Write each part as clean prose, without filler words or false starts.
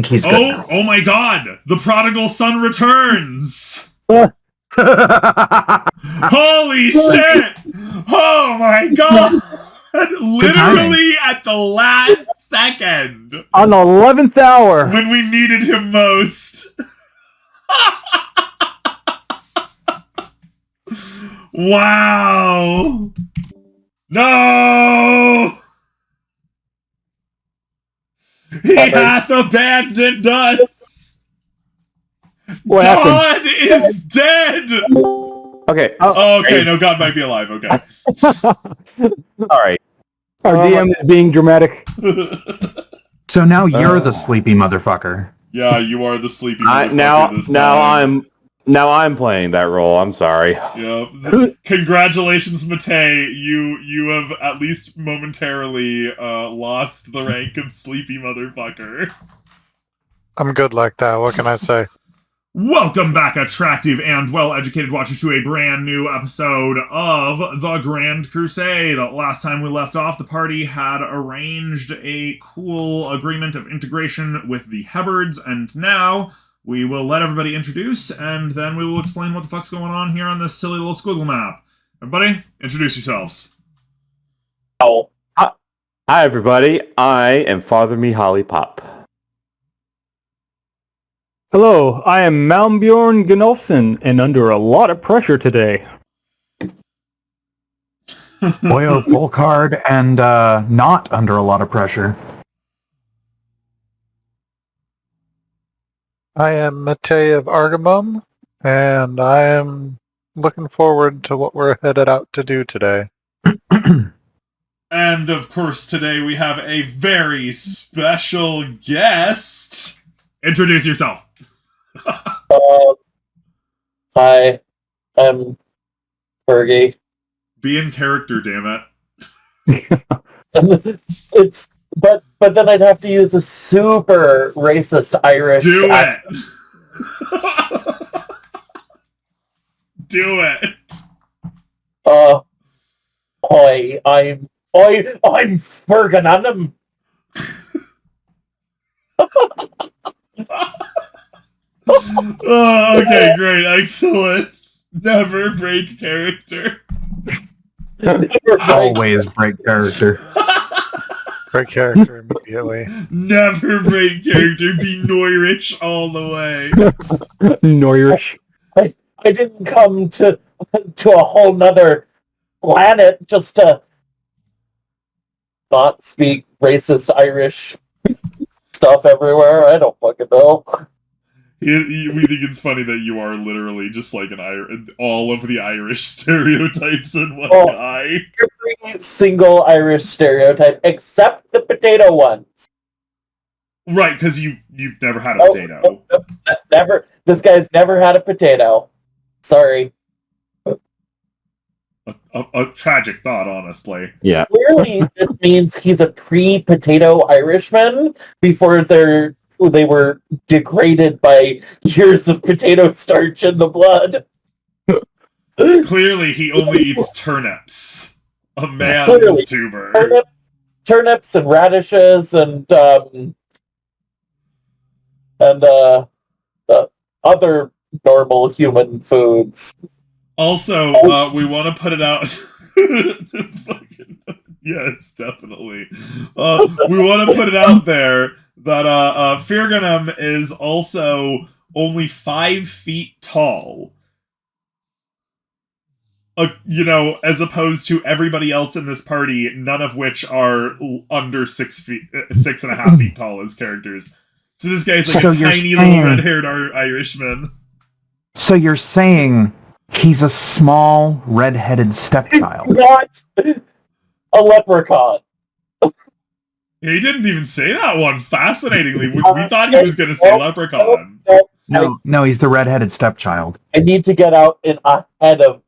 think he's good now. Oh my god! The prodigal son returns! Holy shit! Oh my god! Literally at the last second! On the 11th hour! When we needed him most! Wow! No! He hath abandoned us! What God happened? is dead! Okay. Okay, no, God might be alive, okay. Alright. Our DM is being dramatic. So now you're the sleepy motherfucker. Yeah, you are the sleepy motherfucker this Now I'm playing that role. I'm sorry. Yeah. Congratulations, Matei. You have at least momentarily lost the rank of sleepy motherfucker. I'm good like that. What can I say? Welcome back, attractive and well-educated watchers, to a brand new episode of The Grand Crusade. Last time we left off, the party had arranged a cool agreement of integration with the Hebrids, and now we will let everybody introduce, and then we will explain what the fuck's going on here on this silly little squiggle map. Everybody, introduce yourselves. Oh, hi everybody. I am Father Mihaly Pop. Hello, I am Malmbjorn Gunolfsson, and under a lot of pressure today. Boyo Volkard, and not under a lot of pressure. I am Matei of Argamum, and I am looking forward to what we're headed out to do today. And of course, today we have a very special guest. Introduce yourself. Hi, I'm Fergie. Be in character, damn it. But then I'd have to use a super racist Irish accent. Do it. I'm Ferganum. Oh, okay, great, excellent. Never break character. Always break character. Break character immediately. Never break character. Be Noirish all the way. Noirish. I didn't come to a whole nother planet just to not speak racist Irish stuff everywhere. I don't fucking know. We think it's funny that you are literally just like all of the Irish stereotypes in one guy. Every single Irish stereotype except the potato ones. Right, because you've never had a potato. Never. This guy's never had a potato. Sorry. A tragic thought, honestly. Yeah. Clearly, this means he's a pre-potato Irishman before they were degraded by years of potato starch in the blood. Clearly, he only eats turnips. A man is tuber. Turnips and radishes and other normal human foods. Also, we want to put it out. Yes, definitely. We want to put it out there that Firganum is also only 5 feet tall. As opposed to everybody else in this party, none of which are under 6.5 feet tall as characters. So this guy's like a tiny little red-haired Irishman. So you're saying he's a small, red-headed stepchild? Not a leprechaun. He didn't even say that one. Fascinatingly, we thought he was going to say leprechaun. No, he's the red-headed stepchild. I need to get out ahead of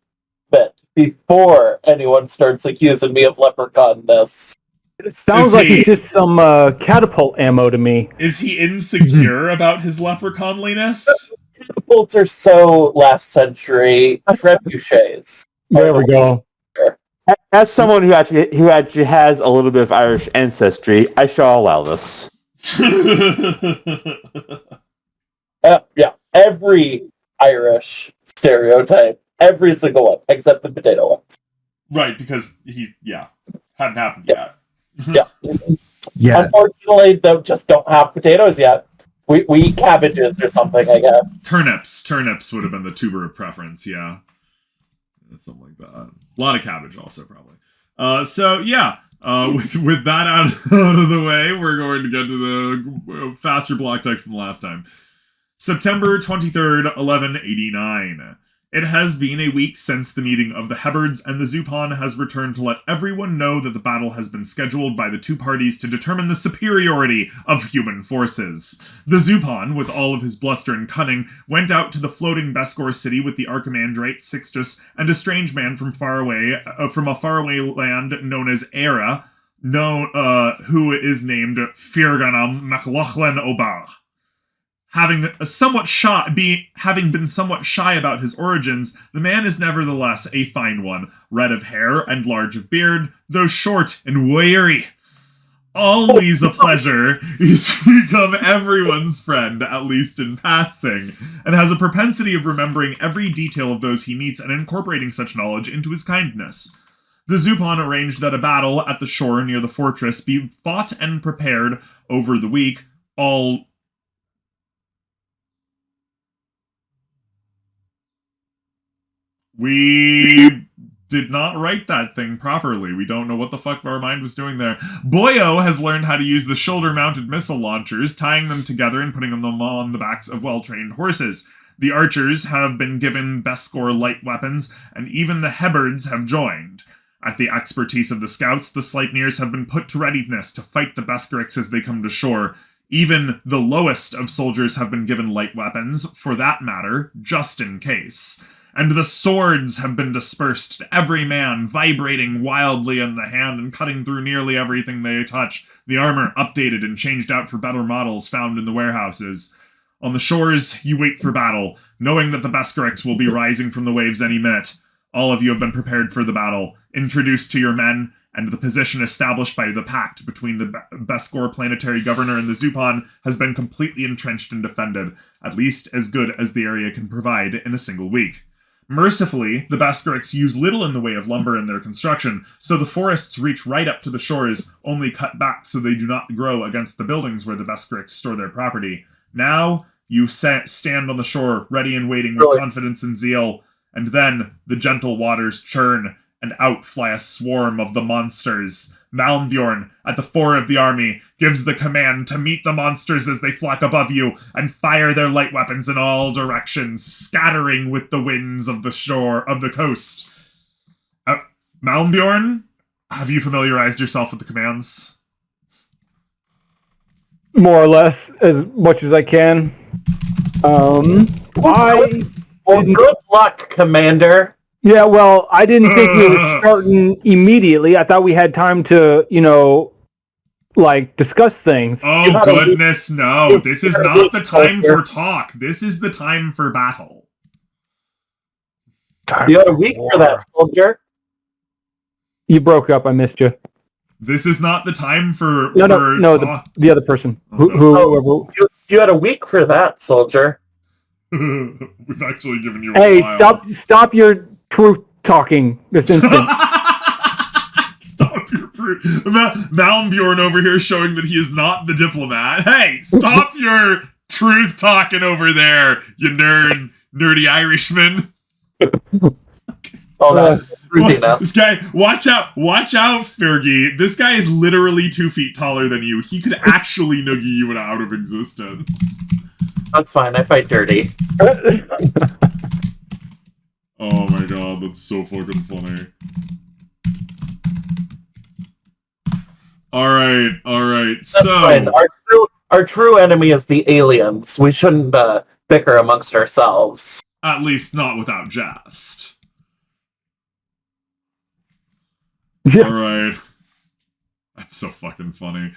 it before anyone starts accusing me of leprechaun-ness. It sounds like it's just some catapult ammo to me. Is he insecure about his leprechaunliness? Catapults are so last century trebuchets. There we go. As someone who actually has a little bit of Irish ancestry, I shall allow this. Yeah, every Irish stereotype, every single one, except the potato one. Right, because hadn't happened yet. Yeah. Yeah. Unfortunately, they just don't have potatoes yet. We eat cabbages or something, I guess. Turnips would have been the tuber of preference, yeah. Something like that. A lot of cabbage also, probably. With that out of the way, we're going to get to the faster block text than the last time. September 23rd, 1189. It has been a week since the meeting of the Hebrides, and the Zupan has returned to let everyone know that the battle has been scheduled by the two parties to determine the superiority of human forces. The Zupan, with all of his bluster and cunning, went out to the floating Besgorix city with the Archimandrite Sixtus and a strange man from a faraway land known as Era, who is named Firganam MacLachlan O'Bar. Having been somewhat shy about his origins, the man is nevertheless a fine one, red of hair and large of beard, though short and weary. Always a pleasure. He's become everyone's friend, at least in passing, and has a propensity of remembering every detail of those he meets and incorporating such knowledge into his kindness. The Zupan arranged that a battle at the shore near the fortress be fought and prepared over the week, We did not write that thing properly. We don't know what the fuck our mind was doing there. Boyo has learned how to use the shoulder-mounted missile launchers, tying them together and putting them on the backs of well-trained horses. The archers have been given Besgor light weapons, and even the Hebrides have joined. At the expertise of the scouts, the Sleipnirs have been put to readiness to fight the Besgorix as they come to shore. Even the lowest of soldiers have been given light weapons, for that matter, just in case. And the swords have been dispersed to every man, vibrating wildly in the hand and cutting through nearly everything they touch. The armor updated and changed out for better models found in the warehouses. On the shores, you wait for battle, knowing that the Besgorix will be rising from the waves any minute. All of you have been prepared for the battle, introduced to your men, and the position established by the pact between the Besgor planetary governor and the Zupan has been completely entrenched and defended, at least as good as the area can provide in a single week. Mercifully, the Besgorix use little in the way of lumber in their construction, so the forests reach right up to the shores, only cut back so they do not grow against the buildings where the Besgorix store their property. Now, you stand on the shore, ready and waiting with confidence and zeal, and then the gentle waters churn, and out fly a swarm of the monsters. Malmbjorn, at the fore of the army, gives the command to meet the monsters as they flock above you, and fire their light weapons in all directions, scattering with the winds of the shore of the coast. Malmbjorn, have you familiarized yourself with the commands? More or less, as much as I can. Good luck, Commander. Yeah, well, I didn't think we were starting immediately. I thought we had time to, discuss things. Oh, goodness, no. This is not the time for talk. This is the time for battle. You had a week for that, soldier. You broke up. I missed you. This is not the time for No, the other person. Whoever. You had a week for that, soldier. We've actually given you a while. Stop your truth talking this instant. Stop your truth. Malmbjorn over here showing that he is not the diplomat. Hey, stop your truth talking over there, you nerdy Irishman. Oh, that's truthiness. This guy, watch out, Fergie. This guy is literally 2 feet taller than you. He could actually noogie you out of existence. That's fine, I fight dirty. Oh my god, that's so fucking funny. Alright, so... Fine. Our true enemy is the aliens. We shouldn't bicker amongst ourselves. At least not without jest. Alright. That's so fucking funny.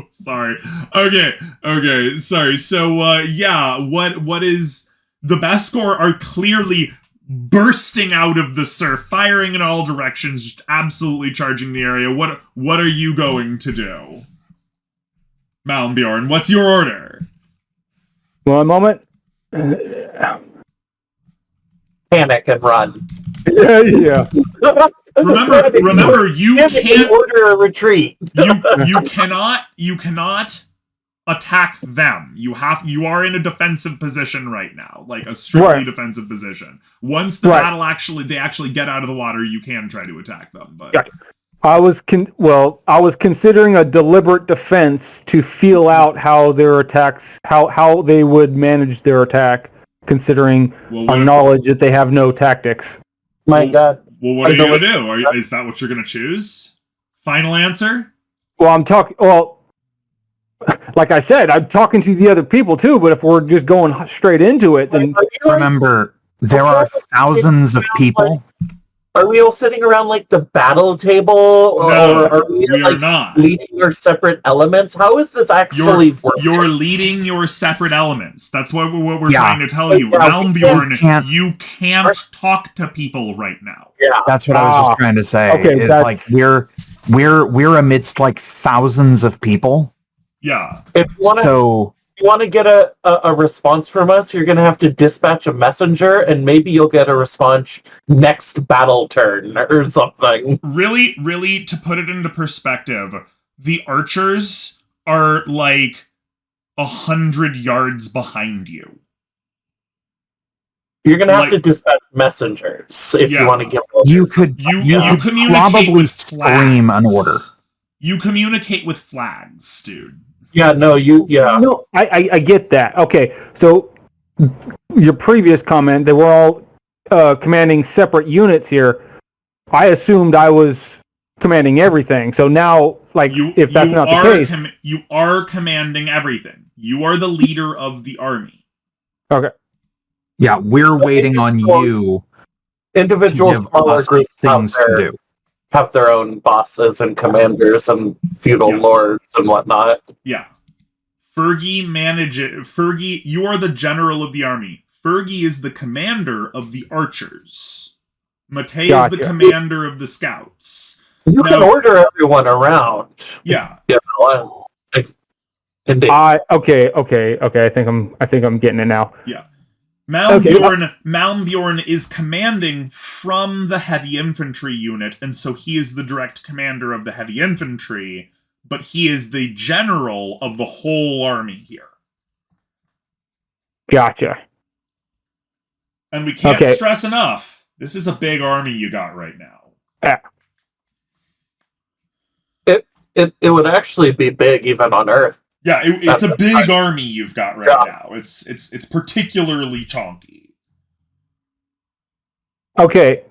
Sorry. Okay, sorry. So, what is... The Besgor are clearly bursting out of the surf, firing in all directions, just absolutely charging the area. What are you going to do? Malmbjorn, what's your order? One moment. Panic and run. Yeah. Remember, you can't order a retreat. you cannot attack them. You are in a defensive position right now, like a strictly defensive position. Once the battle they actually get out of the water, you can try to attack them. But Gotcha. I was considering a deliberate defense to feel out how their attacks, how they would manage their attack, considering our knowledge that they have no tactics. My God. Well, what are you gonna do? Is that what you're gonna choose? Final answer? Well, like I said, I'm talking to the other people too, but if we're just going straight into it, then... Remember, there are thousands of people. Are we all sitting around like the battle table? Or are we are not. Leading our separate elements? How is this actually working? You're leading your separate elements. That's what we're trying to tell you. Malmbjorn, you can't talk to people right now. Yeah. That's what I was just trying to say. Okay, is like we're amidst like thousands of people. Yeah. If you want to get a response from us, you're going to have to dispatch a messenger, and maybe you'll get a response next battle turn or something. Really, really, to put it into perspective, the archers are like 100 yards behind you. You're going to have to dispatch messengers if you want to get... You could probably scream an order. You communicate with flags, dude. Yeah, no, No, I get that. Okay, so your previous comment, they were all commanding separate units here. I assumed I was commanding everything. So now, like, if that's not the case... you are commanding everything. You are the leader of the army. Okay. Yeah, we're waiting on you. Individual smaller groups have their own bosses and commanders and feudal lords and whatnot. Yeah. Fergie, you are the general of the army. Fergie is the commander of the archers. Matei is the commander of the scouts. You can order everyone around. Yeah. Indeed. Okay. I think I'm getting it now. Yeah. Malmbjorn is commanding from the heavy infantry unit, and so he is the direct commander of the heavy infantry, but he is the general of the whole army here. Gotcha. And we can't stress enough, this is a big army you got right now. It would actually be big even on Earth. Yeah, it's a big army you've got right now. It's particularly chonky. Okay,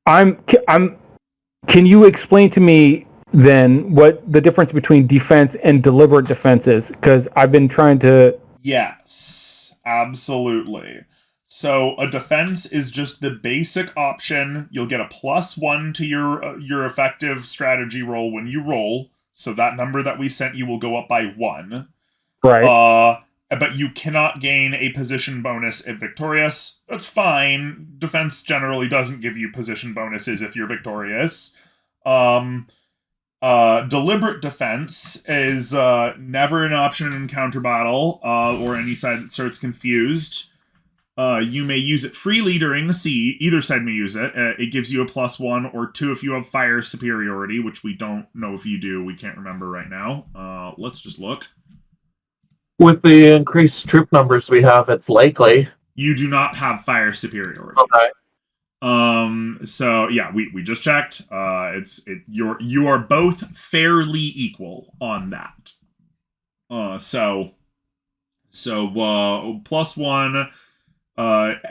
Can you explain to me then what the difference between defense and deliberate defense is? Because I've been trying to. Yes, absolutely. So a defense is just the basic option. You'll get a +1 to your effective strategy roll when you roll. So that number that we sent you will go up by 1. Right. But you cannot gain a position bonus if victorious. That's fine. Defense generally doesn't give you position bonuses if you're victorious. Deliberate defense is never an option in counter battle or any side that starts confused. You may use it freely during the siege. Either side may use it. It gives you a +1 or 2 if you have fire superiority, which we don't know if you do. We can't remember right now. Let's just look. With the increased troop numbers we have, it's likely. You do not have fire superiority. Okay. So yeah, we just checked. You are both fairly equal on that. So +1.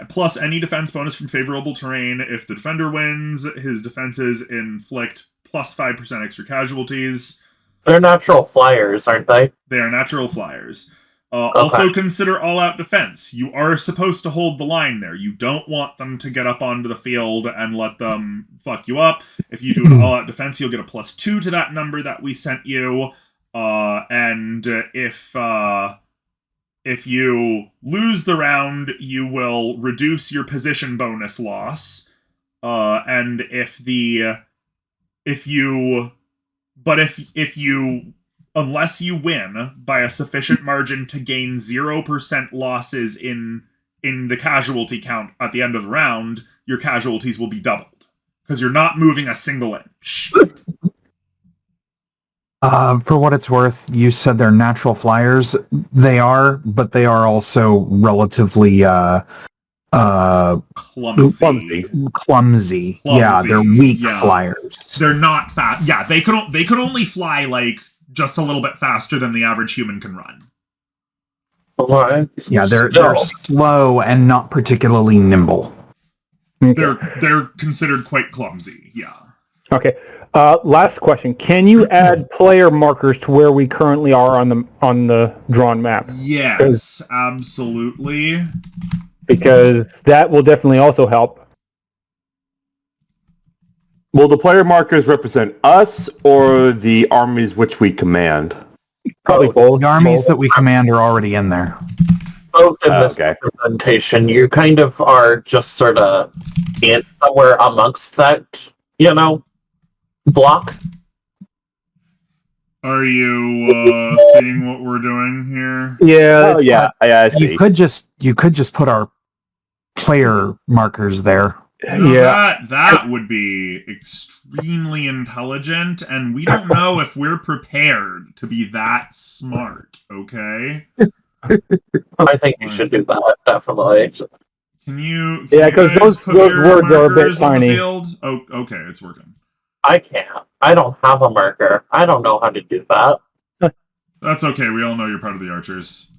Plus any defense bonus from favorable terrain. If the defender wins, his defenses inflict +5% extra casualties. They're natural flyers, aren't they? They are natural flyers. Also consider all-out defense. You are supposed to hold the line there. You don't want them to get up onto the field and let them fuck you up. If you do an all-out defense, you'll get a +2 to that number that we sent you. And if you lose the round, you will reduce your position bonus loss. If you unless you win by a sufficient margin to gain 0% losses in the casualty count at the end of the round, your casualties will be doubled. Because you're not moving a single inch. For what it's worth, you said they're natural flyers. They are, but they are also relatively Clumsy. Clumsy. Yeah, they're weak flyers. They're not fast. Yeah, they could only fly like just a little bit faster than the average human can run. Yeah, they're slow and not particularly nimble. Okay. They're considered quite clumsy. Yeah. Okay. Last question. Can you add player markers to where we currently are on the drawn map? Yes, absolutely. Because that will definitely also help. Will the player markers represent us or the armies which we command? Probably both. The armies that we command are already in there. Both in this Okay. representation, you kind of are just sort of in somewhere amongst that, block. Are you seeing what we're doing here? Yeah. Oh yeah, I see. You could just put our player markers there. Yeah. That would be extremely intelligent, and we don't know if we're prepared to be that smart, okay? I think you should do that, definitely. Can you because guys those put your words are a bit markers on the tiny. field? Oh, okay, it's working. I can't. I don't have a marker. I don't know how to do that. That's okay, we all know you're part of the archers.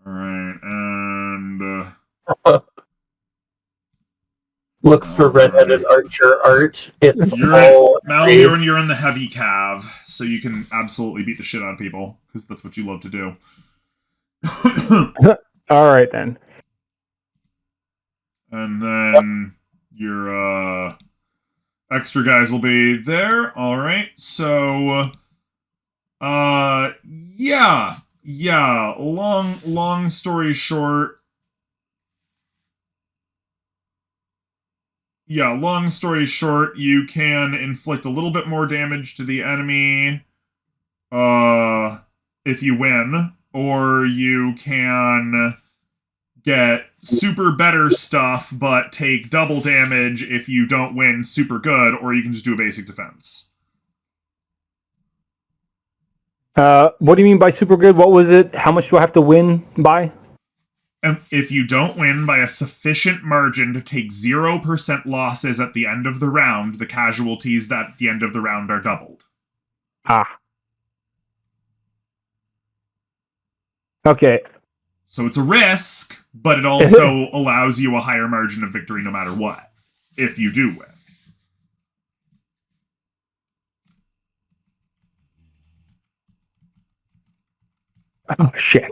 Alright, and... Looks for redheaded archer art. It's You're in the heavy cav, so you can absolutely beat the shit out of people, because that's what you love to do. All right then. And then your extra guys will be there. Alright, so... yeah, long story short... Yeah, long story short, you can inflict a little bit more damage to the enemy if you win, or you can get super better stuff but take double damage if you don't win super good, or you can just do a basic defense. What do you mean by super good? What was it? How much do I have to win by? And if you don't win by a sufficient margin to take 0% losses at the end of the round, the casualties at the end of the round are doubled. Ah. Okay. So it's a risk, but it also allows you a higher margin of victory no matter what, if you do win. Oh, shit.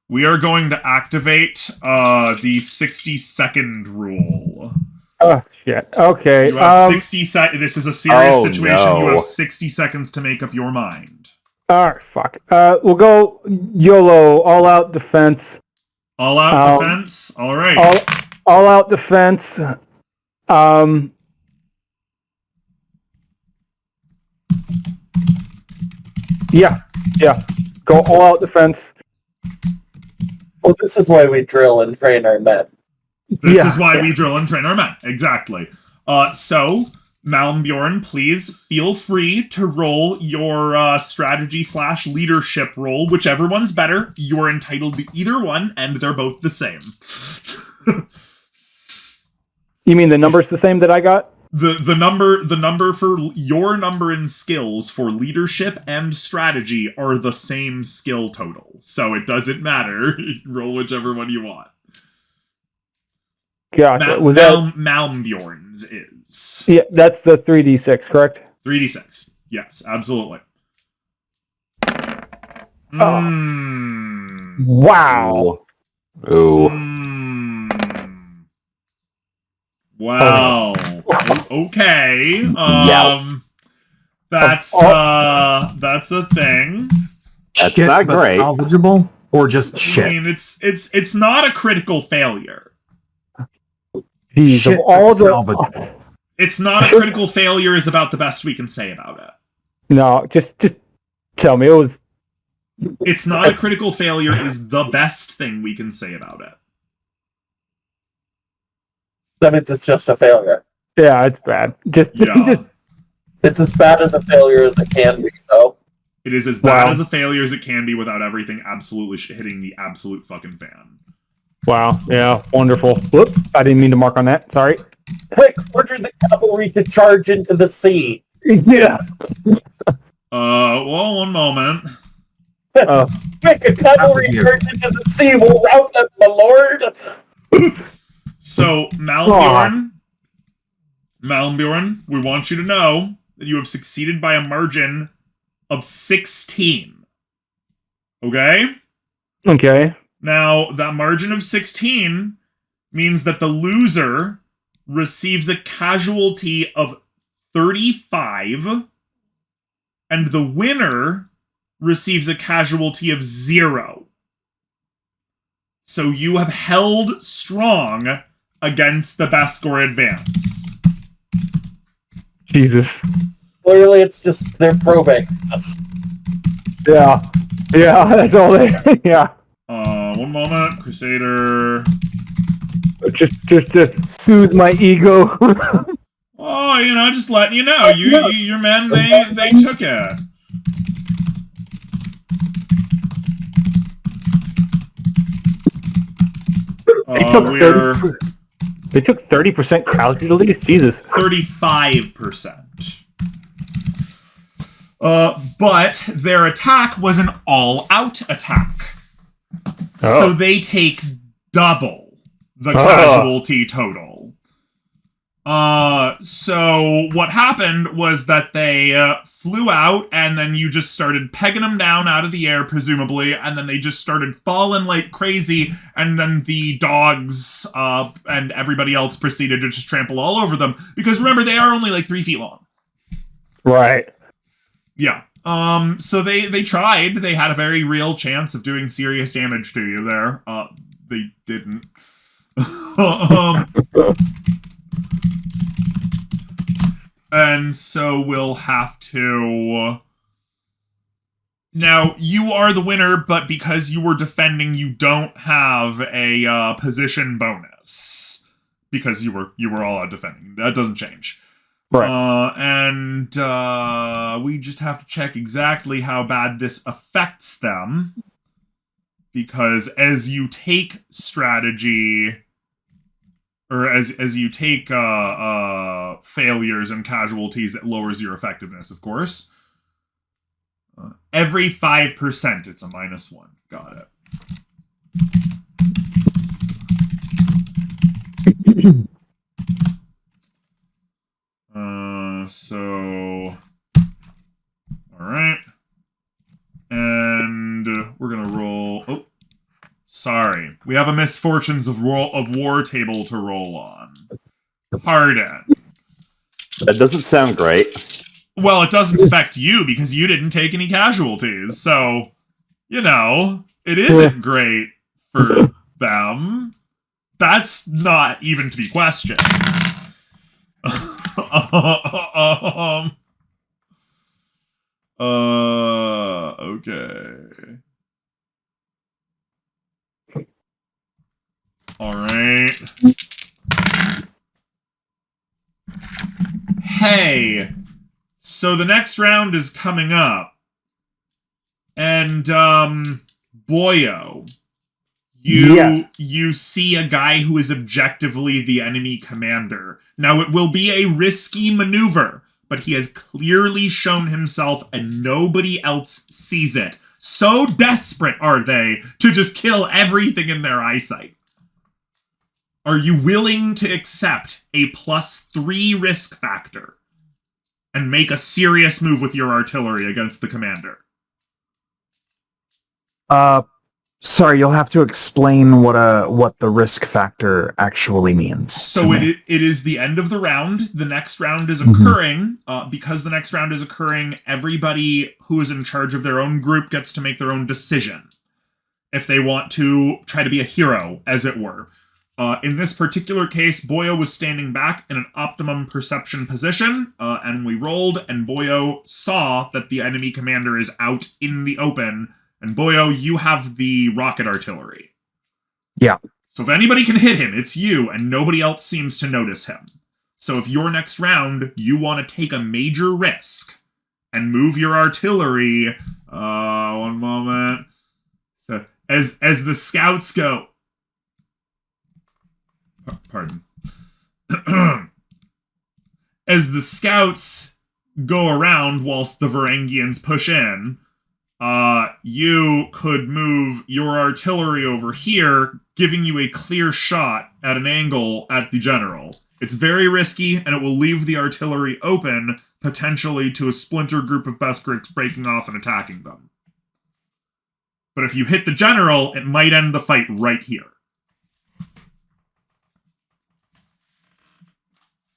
We are going to activate the 60-second rule. Oh, shit. Okay. You have 60 seconds. This is a serious situation. No. You have 60 seconds to make up your mind. Alright, fuck. We'll go YOLO, all-out defense. All out defense? Alright. All-out defense. Yeah. Go all-out defense. Well, this is why we drill and train our men. This is why we drill and train our men. Exactly. So, Malmbjorn, please feel free to roll your strategy/leadership roll, whichever one's better. You're entitled to either one, and they're both the same. You mean the number's the same that I got? The number for your number in skills for leadership and strategy are the same skill total, so it doesn't matter. Roll whichever one you want. Gotcha. Malmbjorn's is. Yeah, that's the 3d6, correct? 3d6. Yes, absolutely. Wow. Ooh. Wow. Okay. That's a thing. That's Shit, not but great. Salvageable or just shit? I mean, it's not a critical failure. Jeez, Shit, of all but the... salvageable. It's not a critical failure is about the best we can say about it. No, just tell me it was. It's not a critical failure is the best thing we can say about it. That means it's just a failure. Yeah, it's bad. Just It's as bad as a failure as it can be, though. It is as bad as a failure as it can be without everything absolutely hitting the absolute fucking fan. wow. Yeah, wonderful. Whoop! I didn't mean to mark on that. Sorry. Quick, order the cavalry to charge into the sea. Yeah. Well, one moment. Quick, a cavalry charge into the sea will rout them, my lord. So, Malmbjorn, we want you to know that you have succeeded by a margin of 16. Okay? Okay. Now, that margin of 16 means that the loser receives a casualty of 35, and the winner receives a casualty of 0. So you have held strong against the Besgor advance. Jesus. Clearly, it's just they're probing us. Yeah. Yeah, that's all they. Yeah. One moment, Crusader. Just to soothe my ego. Oh, just letting you know. Your men, they took it. They took 30% casualties? Jesus. 35%. But their attack was an all-out attack. Oh. So they take double the casualty total. So what happened was that they flew out, and then you just started pegging them down out of the air, presumably, and then they just started falling like crazy, and then the dogs and everybody else proceeded to just trample all over them. Because remember, they are only like 3 feet long. Right. Yeah. So they tried. They had a very real chance of doing serious damage to you there. They didn't. And so we'll have to... Now, you are the winner, but because you were defending, you don't have a position bonus. Because you were all out defending. That doesn't change. Right. And we just have to check exactly how bad this affects them. Because as you take strategy... Or as you take failures and casualties, it lowers your effectiveness, of course. Every 5%, it's a -1. Got it. So... Alright. And we're gonna roll... Oh. Sorry. We have a Misfortunes of War table to roll on. Pardon. That doesn't sound great. Well, it doesn't affect you because you didn't take any casualties. So, it isn't great for them. That's not even to be questioned. Okay. Alright. Hey, so the next round is coming up. And, Boyo, you see a guy who is objectively the enemy commander. Now, it will be a risky maneuver, but he has clearly shown himself and nobody else sees it. So desperate are they to just kill everything in their eyesight. Are you willing to accept a +3 risk factor and make a serious move with your artillery against the commander? Sorry, you'll have to explain what the risk factor actually means. So it is the end of the round. The next round is occurring. Because the next round is occurring, everybody who is in charge of their own group gets to make their own decision. If they want to try to be a hero, as it were. In this particular case, Boyo was standing back in an optimum perception position, and we rolled, and Boyo saw that the enemy commander is out in the open, and Boyo, you have the rocket artillery. Yeah. So if anybody can hit him, it's you, and nobody else seems to notice him. So if your next round, you want to take a major risk and move your artillery, one moment. So as the scouts go, pardon. As the scouts go around whilst the Varangians push in, you could move your artillery over here, giving you a clear shot at an angle at the general. It's very risky, and it will leave the artillery open, potentially to a splinter group of Besgorix breaking off and attacking them. But if you hit the general, it might end the fight right here.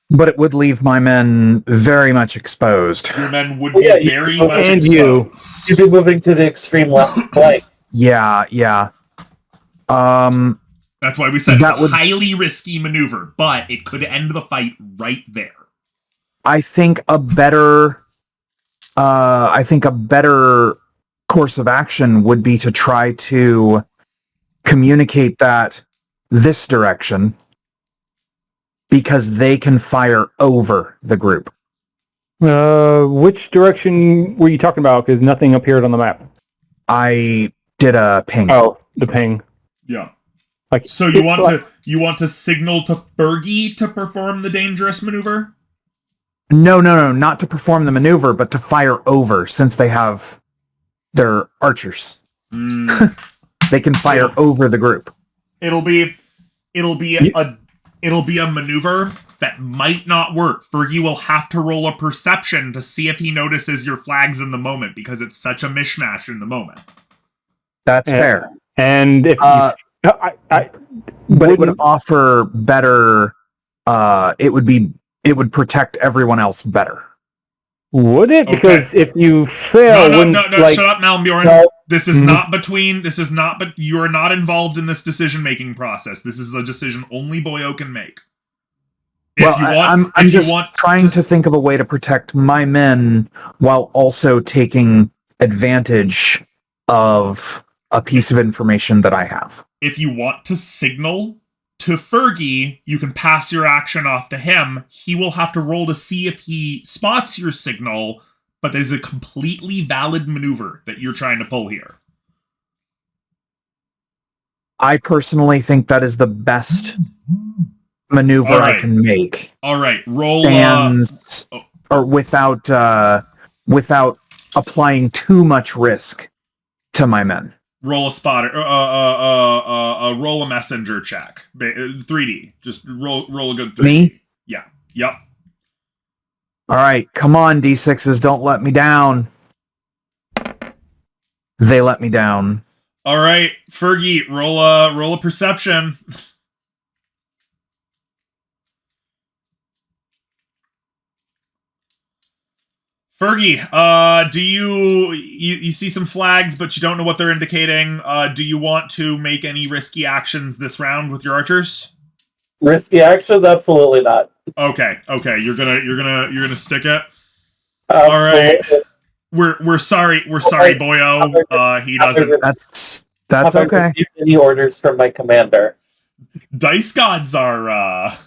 But it would leave my men very much exposed. Your men would be very much and exposed. You'd be moving to the extreme left flank. Yeah. That's why we said That it's a would- highly risky maneuver, but it could end the fight right there. I think a better course of action would be to try to communicate that this direction, because they can fire over the group. Which direction were you talking about? Because nothing appeared on the map. I did a ping. Oh, the ping. Yeah. Like, So you want to signal to Fergie to perform the dangerous maneuver? No, not to perform the maneuver, but to fire over, since they have their archers. They can fire over the group. It'll be a maneuver that might not work. Fergie will have to roll a perception to see if he notices your flags in the moment, because it's such a mishmash in the moment. That's fair. And if But it would offer better. It would protect everyone else better. would it? Okay. Because if you fail, No, wouldn't, like, shut up, Malmbjorn. No. This is Mhm. but you are not involved in this decision-making process. This is the decision only Boyo can make. I'm just trying to think of a way to protect my men while also taking advantage of a piece of information that I have. If you want to signal to Fergie, you can pass your action off to him. He will have to roll to see if he spots your signal, but there's a completely valid maneuver that you're trying to pull here. I personally think that is the best maneuver All right. I can make. All right, roll. Or without applying too much risk to my men. Roll a spotter. Roll a messenger check. 3D. Just roll a good 3D. Me? Yeah. Yep. All right, come on, D6s, don't let me down. They let me down. All right, Fergie, roll a perception. Fergie, do you see some flags, but you don't know what they're indicating? Do you want to make any risky actions this round with your archers? Risky actions? Absolutely not. Okay, you're gonna stick it. All right, we're sorry, Boyo. He doesn't. That's Have okay. I received any orders from my commander? Dice gods are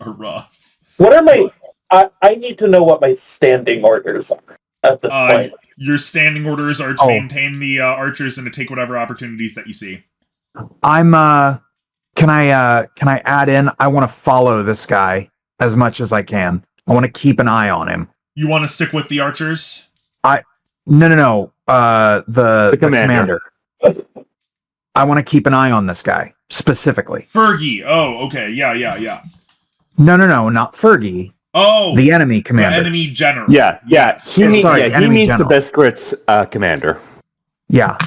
rough. What are my? I need to know what my standing orders are at this point. Your standing orders are to maintain the archers and to take whatever opportunities that you see. I'm can I add in? I want to follow this guy as much as I can. I want to keep an eye on him. You want to stick with the archers? No. The commander. I want to keep an eye on this guy specifically. Fergie. Oh, okay. Yeah. No, not Fergie. Oh, the enemy commander. The enemy general. Yeah. He means general. the Besgorix commander. Yeah.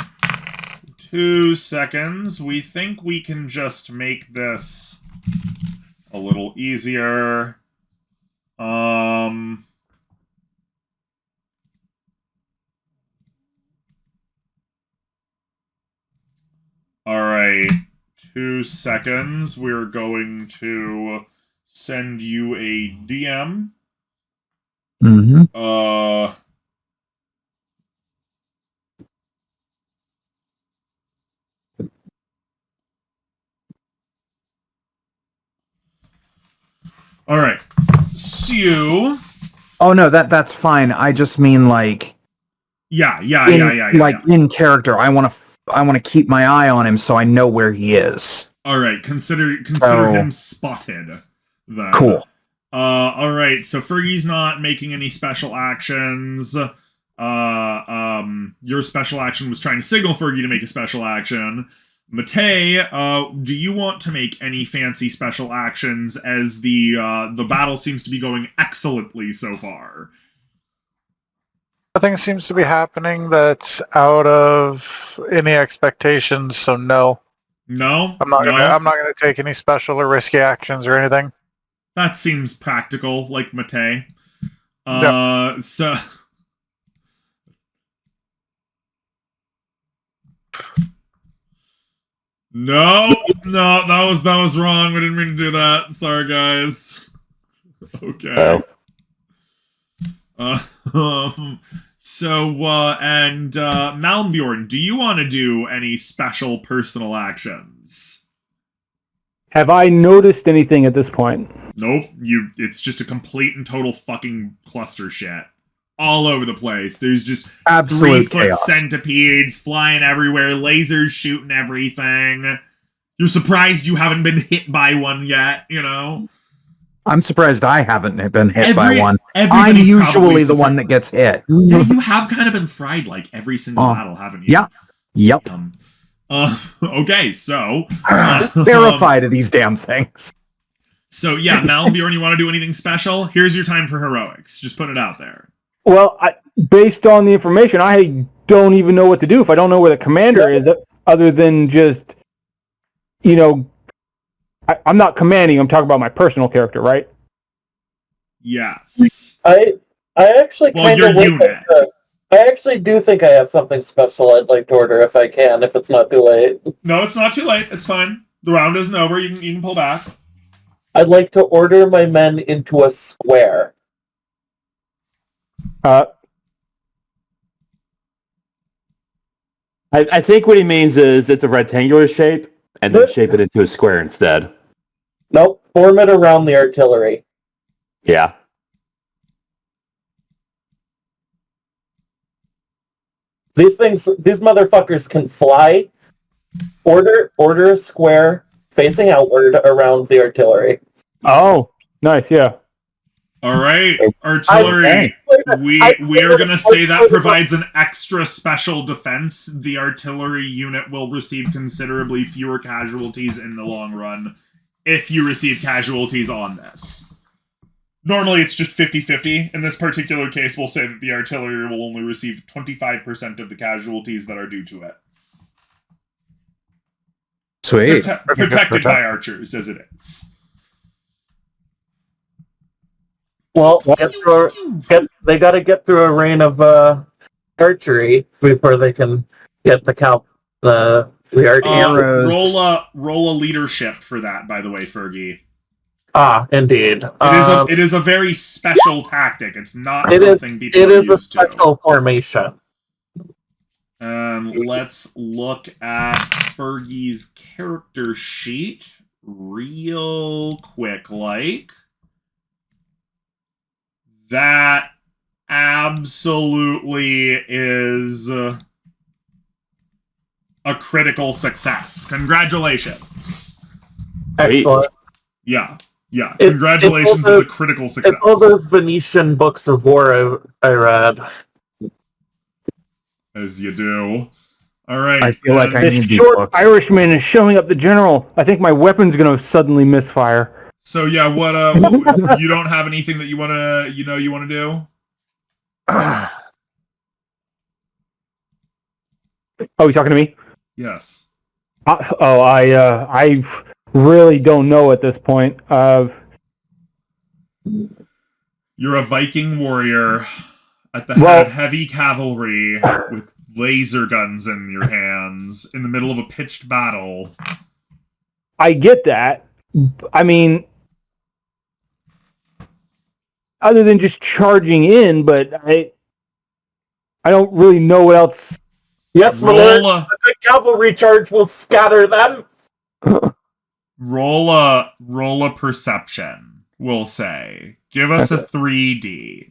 2 seconds. We think we can just make this a little easier. All right. 2 seconds. We're going to send you a DM. Mm-hmm. All right. So. Oh no, that's fine. I just mean like. Yeah. In character, I want to keep my eye on him so I know where he is. All right. Consider him spotted. Then. Cool. All right. So Fergie's not making any special actions. Your special action was trying to signal Fergie to make a special action. Matei, do you want to make any fancy special actions as the battle seems to be going excellently so far? Nothing seems to be happening that's out of any expectations, so no. No? I'm not gonna take any special or risky actions or anything. That seems practical, like Matei. Yep. So... No, that was wrong. We didn't mean to do that. Sorry, guys. Okay. Malmbjorn, do you want to do any special personal actions? Have I noticed anything at this point? Nope. It's just a complete and total fucking cluster shit. All over the place. There's just absolute 3-foot chaos. Centipedes flying everywhere, lasers shooting everything. You're surprised you haven't been hit by one yet, you know? I'm surprised I haven't been hit by one. I'm Everybody's usually the one that gets hit. Yeah, you have kind of been fried like every single battle, haven't you? Yeah. Yep. Okay, so... terrified of these damn things. So, yeah, Malmbjorn, you want to do anything special? Here's your time for heroics. Just put it out there. Well, based on the information, I don't even know what to do if I don't know where the commander is, other than just, you know, I'm not commanding, I'm talking about my personal character, right? Yes. I actually kind of I actually do think I have something special I'd like to order if I can, if it's not too late. No, it's not too late. It's fine. The round isn't over. You can pull back. I'd like to order my men into a square. I think what he means is it's a rectangular shape, and then shape it into a square instead. Nope, form it around the artillery. Yeah. These motherfuckers can fly. Order a square facing outward around the artillery. Oh, nice, yeah. All right, artillery. We are going to say that provides an extra special defense. The artillery unit will receive considerably fewer casualties in the long run if you receive casualties on this. Normally it's just 50-50. In this particular case, we'll say that the artillery will only receive 25% of the casualties that are due to it. Sweet. Protected by archers, as it is. Well, they got to get through a rain of archery before they can get the arrows. Roll a leadership for that, by the way, Fergie. Ah, indeed. It is a very special tactic. It's not something people are used to. It is a special formation. And let's look at Fergie's character sheet real quick, like. That absolutely is a critical success. Congratulations. Excellent. Yeah. Congratulations, it's a critical success. It's all those Venetian books of war I read. As you do. All right. I feel like I need these short books. Irishman is showing up the general. I think my weapon's going to suddenly misfire. So yeah, what you don't have anything that you want to do? Oh, you talking to me? Yes. I really don't know at this point. You're a Viking warrior at the head of heavy cavalry with laser guns in your hands in the middle of a pitched battle. I get that. I mean, other than just charging in, but I don't really know what else. Yes, my lord. Roll A good cavalry charge will scatter them. roll a perception, we'll say. Give us a 3D.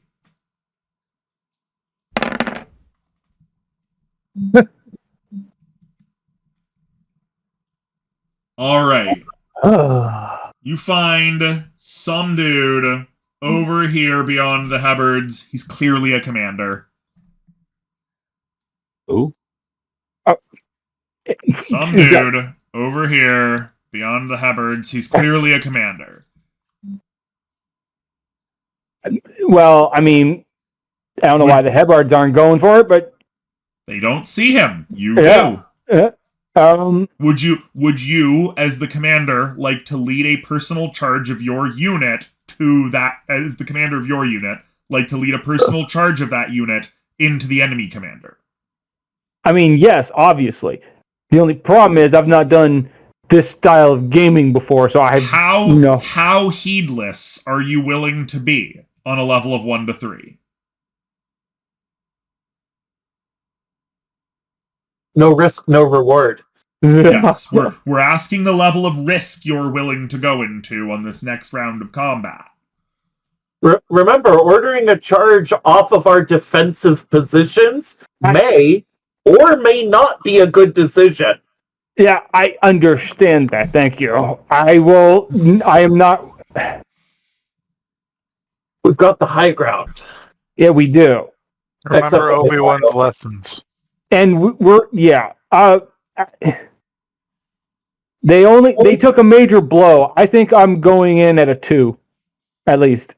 All right. You find some dude over here beyond the Hebrides. He's clearly a commander. Ooh. Some dude over here beyond the Hebrides. He's clearly a commander. Well, I mean, I don't know why the Hebrides aren't going for it, but They don't see him. You Yeah. do. Would Would you, as the commander, like to lead a personal charge of your unit to that, as the commander of your unit, like to lead a personal charge of that unit into the enemy commander? I mean, yes, obviously. The only problem is I've not done this style of gaming before, so I How heedless are you willing to be on a level of 1 to 3? No risk, no reward. Yes, we're asking the level of risk you're willing to go into on this next round of combat. Remember, ordering a charge off of our defensive positions may or may not be a good decision. Yeah, I understand that. Thank you. I am not... We've got the high ground. Yeah, we do. Remember Obi-Wan's lessons. And they took a major blow. I think I'm going in at a 2, at least.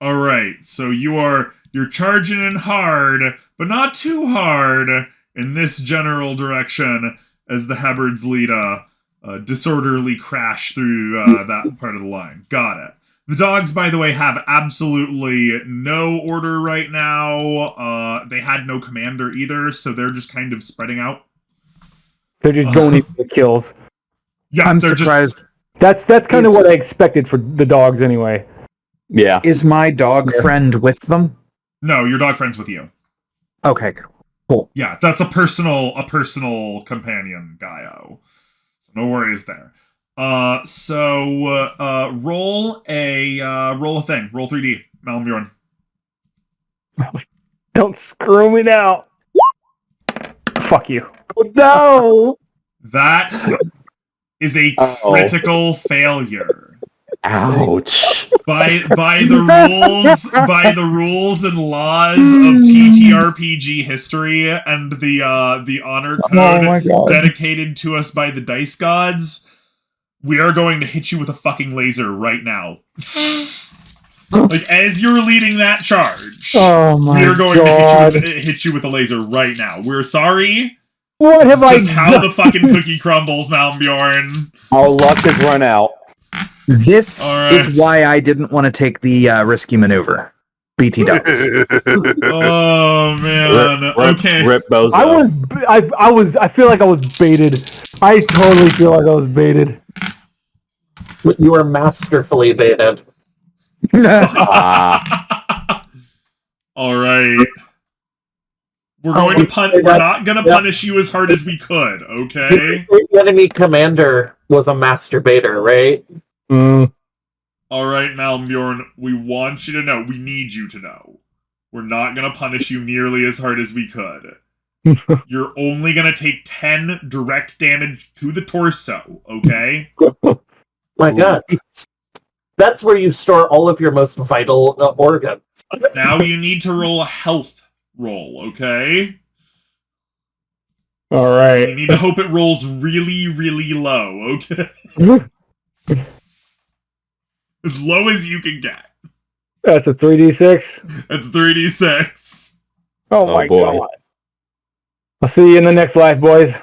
All right, so you're charging in hard, but not too hard in this general direction as the Hebrides lead a disorderly crash through that part of the line. Got it. The dogs, by the way, have absolutely no order right now. They had no commander either, so they're just kind of spreading out. They're just going in for the kills. Yeah, I'm they're surprised. That's kind of what I expected for the dogs anyway. Yeah. Is my dog friend with them? No, your dog friend's with you. Okay. Yeah, that's a personal companion, Gaio. So no worries there. Roll a thing. Roll 3D, Malmbjorn. Don't screw me now. Fuck you. No! That is a critical failure. Ouch. By the rules and laws of TTRPG history and the honor code dedicated to us by the dice gods, we are going to hit you with a fucking laser right now. Like, as you're leading that charge, we are going to hit you with a laser right now. We're sorry. What have I done? Just how the fucking cookie crumbles, Malmbjorn. Our luck has run out. This is why I didn't want to take the risky maneuver. BT dogs. Oh man. Okay. Rip Bozo. I feel like I was baited. I totally feel like I was baited. You were masterfully baited. All right. We're not going to punish you as hard as we could, okay? The enemy commander was a masturbator, right? All right, Malmbjorn, we want you to know, we need you to know, we're not going to punish you nearly as hard as we could. You're only going to take 10 direct damage to the torso, okay? My god. That's where you store all of your most vital organs. Now you need to roll a health roll, okay? All right. You need to hope it rolls really, really low, okay? As low as you can get. That's a 3d6. That's 3d6. Oh my god. I'll see you in the next life, boys.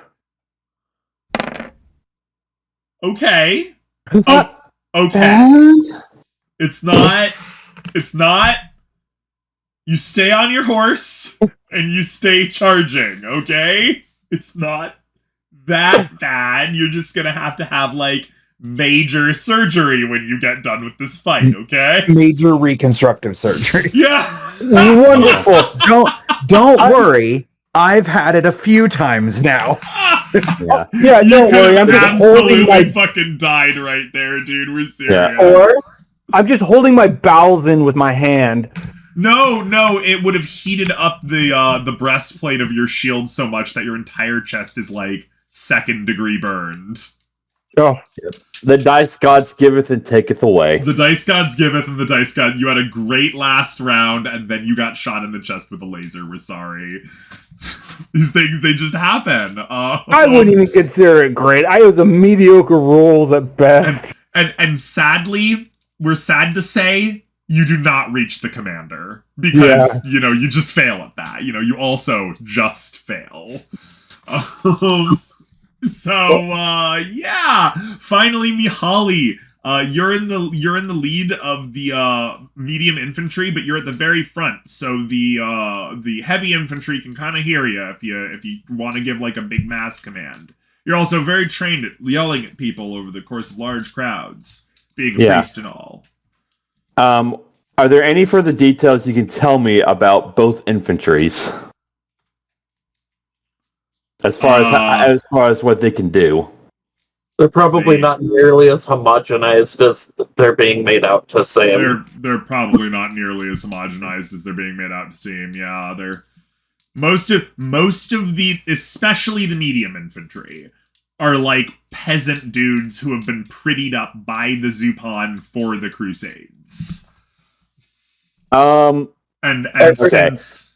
Okay. Okay. It's not. You stay on your horse and you stay charging, okay? It's not that bad. You're just gonna have like major surgery when you get done with this fight, okay? Major reconstructive surgery. Yeah! Wonderful. Don't worry. I've had it a few times now. Yeah. Yeah, You don't worry. I'm could've just holding absolutely my fucking died right there, dude. We're serious. Yeah. Or I'm just holding my bowels in with my hand. No, it would have heated up the breastplate of your shield so much that your entire chest is like 2nd degree burned. Oh, The dice gods giveth and taketh away. The dice gods giveth, and the dice god. You had a great last round, and then you got shot in the chest with a laser. We're sorry. These things, they just happen. I wouldn't even consider it great. I was a mediocre rolls at best. And sadly, we're sad to say you do not reach the commander because you just fail at that. You also just fail. Finally, Mihaly, you're in the lead of the medium infantry, but you're at the very front, so the heavy infantry can kind of hear you if you want to give like a big mass command. You're also very trained at yelling at people over the course of large crowds, being a priest and all. Are there any further details you can tell me about both infantries? As far as what they can do. they're probably not nearly as homogenized as they're being made out to seem. They're probably not nearly as homogenized as they're being made out to seem. Yeah, they're most of the, especially the medium infantry, are like peasant dudes who have been prettied up by the Zupan for the Crusades. And since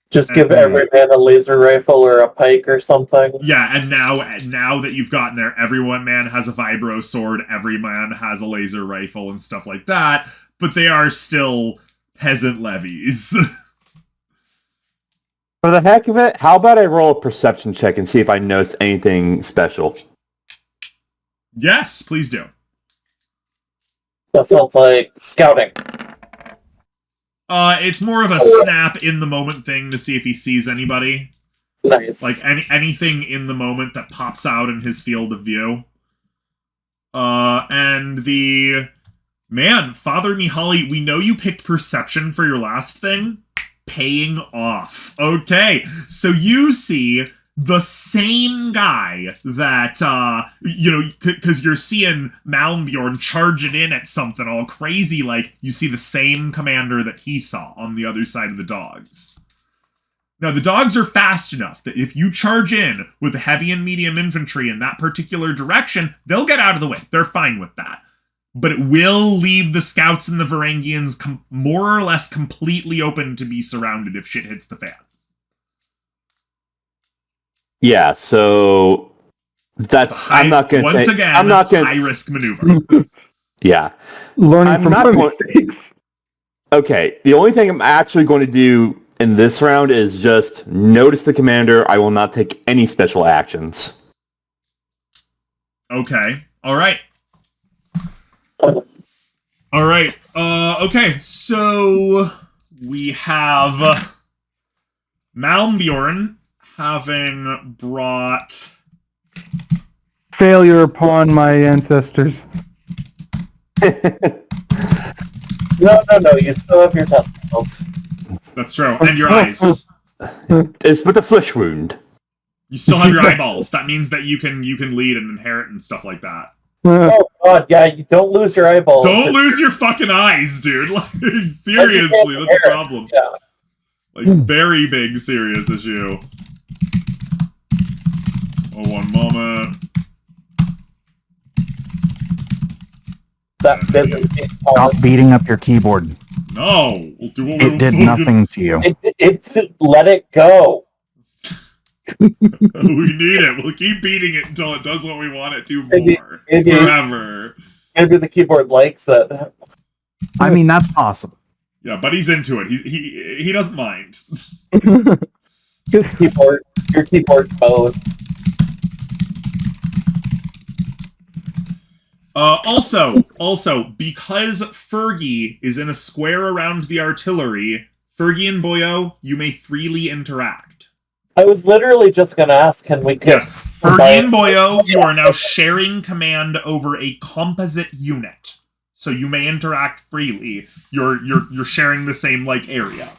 just give every man a laser rifle or a pike or something. Yeah, and now that you've gotten there, everyone man has a vibro sword, every man has a laser rifle and stuff like that, but they are still peasant levies. For the heck of it, how about I roll a perception check and see if I notice anything special? Yes, please do. That sounds like scouting. It's more of a snap in the moment thing to see if he sees anybody. Nice. Like anything in the moment that pops out in his field of view. And Father Mihaly, we know you picked perception for your last thing. Paying off. Okay, so you see the same guy that, because you're seeing Malmbjorn charging in at something all crazy, like, you see the same commander that he saw on the other side of the dogs. Now, the dogs are fast enough that if you charge in with heavy and medium infantry in that particular direction, they'll get out of the way. They're fine with that. But it will leave the scouts and the Varangians more or less completely open to be surrounded if shit hits the fan. Yeah, so that's I'm not going to high risk maneuver. Yeah, learning from my mistakes. Okay, the only thing I'm actually going to do in this round is just notice the commander. I will not take any special actions. Okay. All right. Okay, so we have Malmbjorn having brought failure upon my ancestors. No, you still have your testicles. That's true, and your eyes. It's but a flesh wound. You still have your eyeballs. That means that you can lead and inherit and stuff like that. Oh god, yeah, you don't lose your eyeballs. Don't lose your fucking eyes, dude. Like, seriously, that's a problem. Yeah. Like, very big, serious issue. Oh, one moment. Stop beating up your keyboard. No, we'll do what it did nothing to you. It's let it go. We need it. We'll keep beating it until it does what we want it to more. Forever. Maybe the keyboard likes it. I mean, that's possible. Yeah, but he's into it. He doesn't mind. Your keyboard mode. Also, because Fergie is in a square around the artillery, Fergie and Boyo, you may freely interact. I was literally just going to ask, can we... Yes, Fergie and Boyo, you are now sharing command over a composite unit, so you may interact freely. You're sharing the same like area.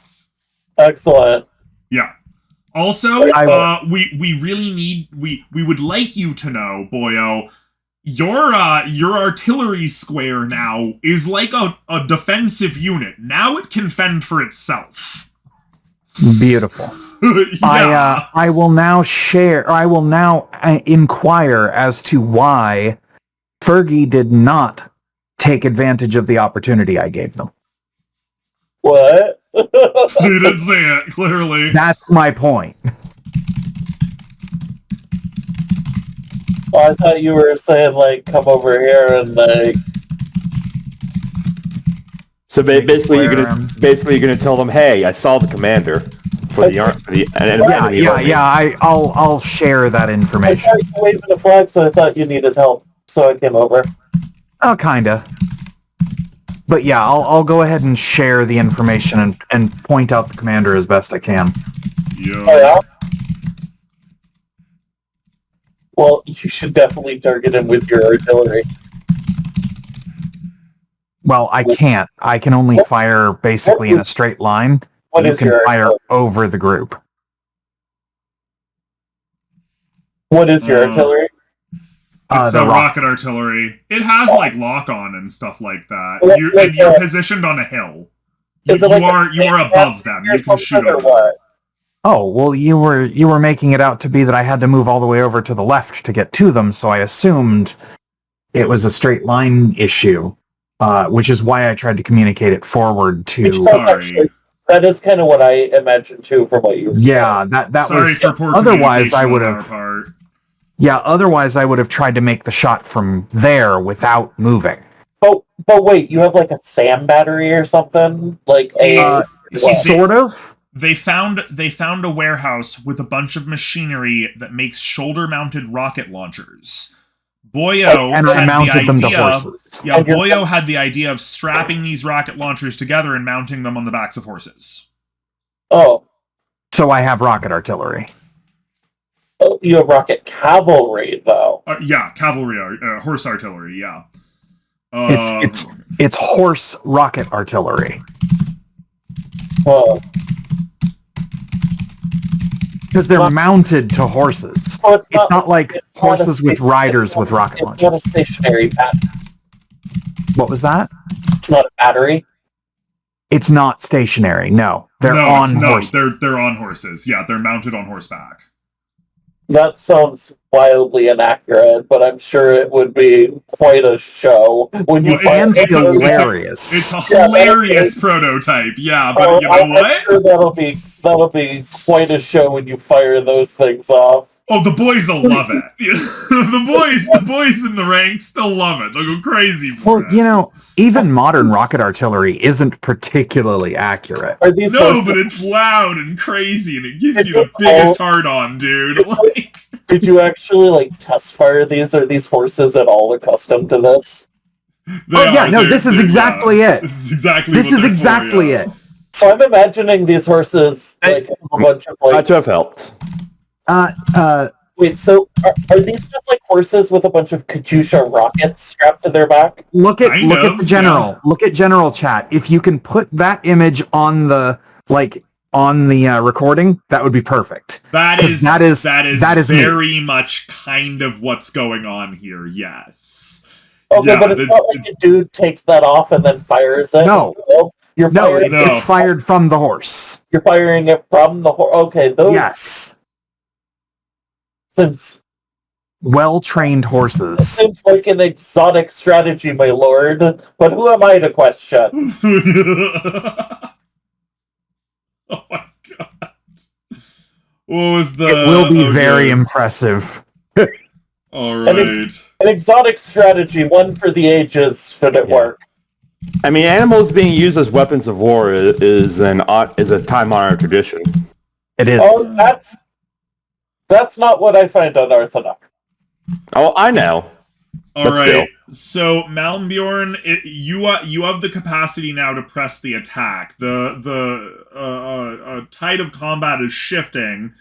Excellent. Yeah. Also, we really need we would like you to know, Boyo, your artillery square now is like a defensive unit. Now it can fend for itself. Beautiful. Yeah. I will now inquire as to why Fergie did not take advantage of the opportunity I gave them. What? You didn't say it, clearly. That's my point. Oh, I thought you were saying, like, come over here and, like... So basically, you're gonna tell them, "Hey, I saw the commander for the enemy army." I'll share that I information. thought you were waving the flag, so I thought you needed help, so I came over. Oh, kinda. But yeah, I'll go ahead and share the information and point out the commander as best I can. Yeah. Oh, yeah? Well, you should definitely target him with your artillery. Well, I can't. I can only fire basically in a straight line. What You is can your fire artillery? over the group. What is your artillery? It's The a rocket artillery. It has like lock on and stuff like that. You're positioned on a hill. You are above them. You can shoot or over. what? Oh, well, you were making it out to be that I had to move all the way over to the left to get to them, so I assumed it was a straight line issue, which is why I tried to communicate it forward to... Sorry. That is kind of what I imagined too, from what you. Yeah, that Sorry was... for poor Otherwise, I communication would on our have... part. Yeah, otherwise I would have tried to make the shot from there without moving. But wait, you have like a SAM battery or something, like a what? Sort of. They found a warehouse with a bunch of machinery that makes shoulder-mounted rocket launchers. Boyo And I mounted them to horses. Yeah, Boyo had the idea of strapping these rocket launchers together and mounting them on the backs of horses. Oh, So I have rocket artillery. you have rocket cavalry though. Yeah, cavalry, horse artillery. Yeah. It's horse rocket artillery. Oh, Because they're mounted to horses. so It's not like it's not horses a with sta- riders with rocket It's not launchers. a stationary battery. What was that? It's not a battery. It's not stationary. No, they're on horses. They're on horses. Yeah, they're mounted on horseback. That sounds wildly inaccurate, but I'm sure it would be quite a show when you Well, find And it's a- hilarious. It's a hilarious prototype. Yeah, but you know I'm what? sure that'll be quite a show when you fire those things off. Oh, the boys will love it. the boys in the ranks, they'll love it. They'll go crazy for Well, it. you know, even modern rocket artillery isn't particularly accurate. Are these No, horses- but it's loud and crazy, and it gives you the biggest hard-on, dude. Like, Did you actually like test fire these? Are these horses at all accustomed to this? This is exactly it. This is exactly. This what is they're exactly for, yeah. it. So I'm imagining these horses like have a bunch of Not like. to have helped. Wait, so are these just like horses with a bunch of Katyusha rockets strapped to their back? Look at Kind of, the general. yeah. Look at general chat. If you can put that image on the recording, that would be perfect. That 'Cause is that is me. very much kind of what's going on here. Yes. Okay, Yeah, but it's not like a dude takes that off and then fires it. No. You're No, firing, it's fired from the horse. you're firing it from the horse. Okay, those Yes. seems Well-trained horses. seems like an exotic strategy, my lord. But who am I to question? Oh my god. What was the... It will be okay. very impressive. Alright. An exotic strategy, one for the ages. Should it work? I mean, animals being used as weapons of war is a time-honored tradition. It is. Oh, that's not what I find unorthodox. Oh, I know. Alright, so Malmbjorn, you have the capacity now to press the attack. The tide of combat is shifting.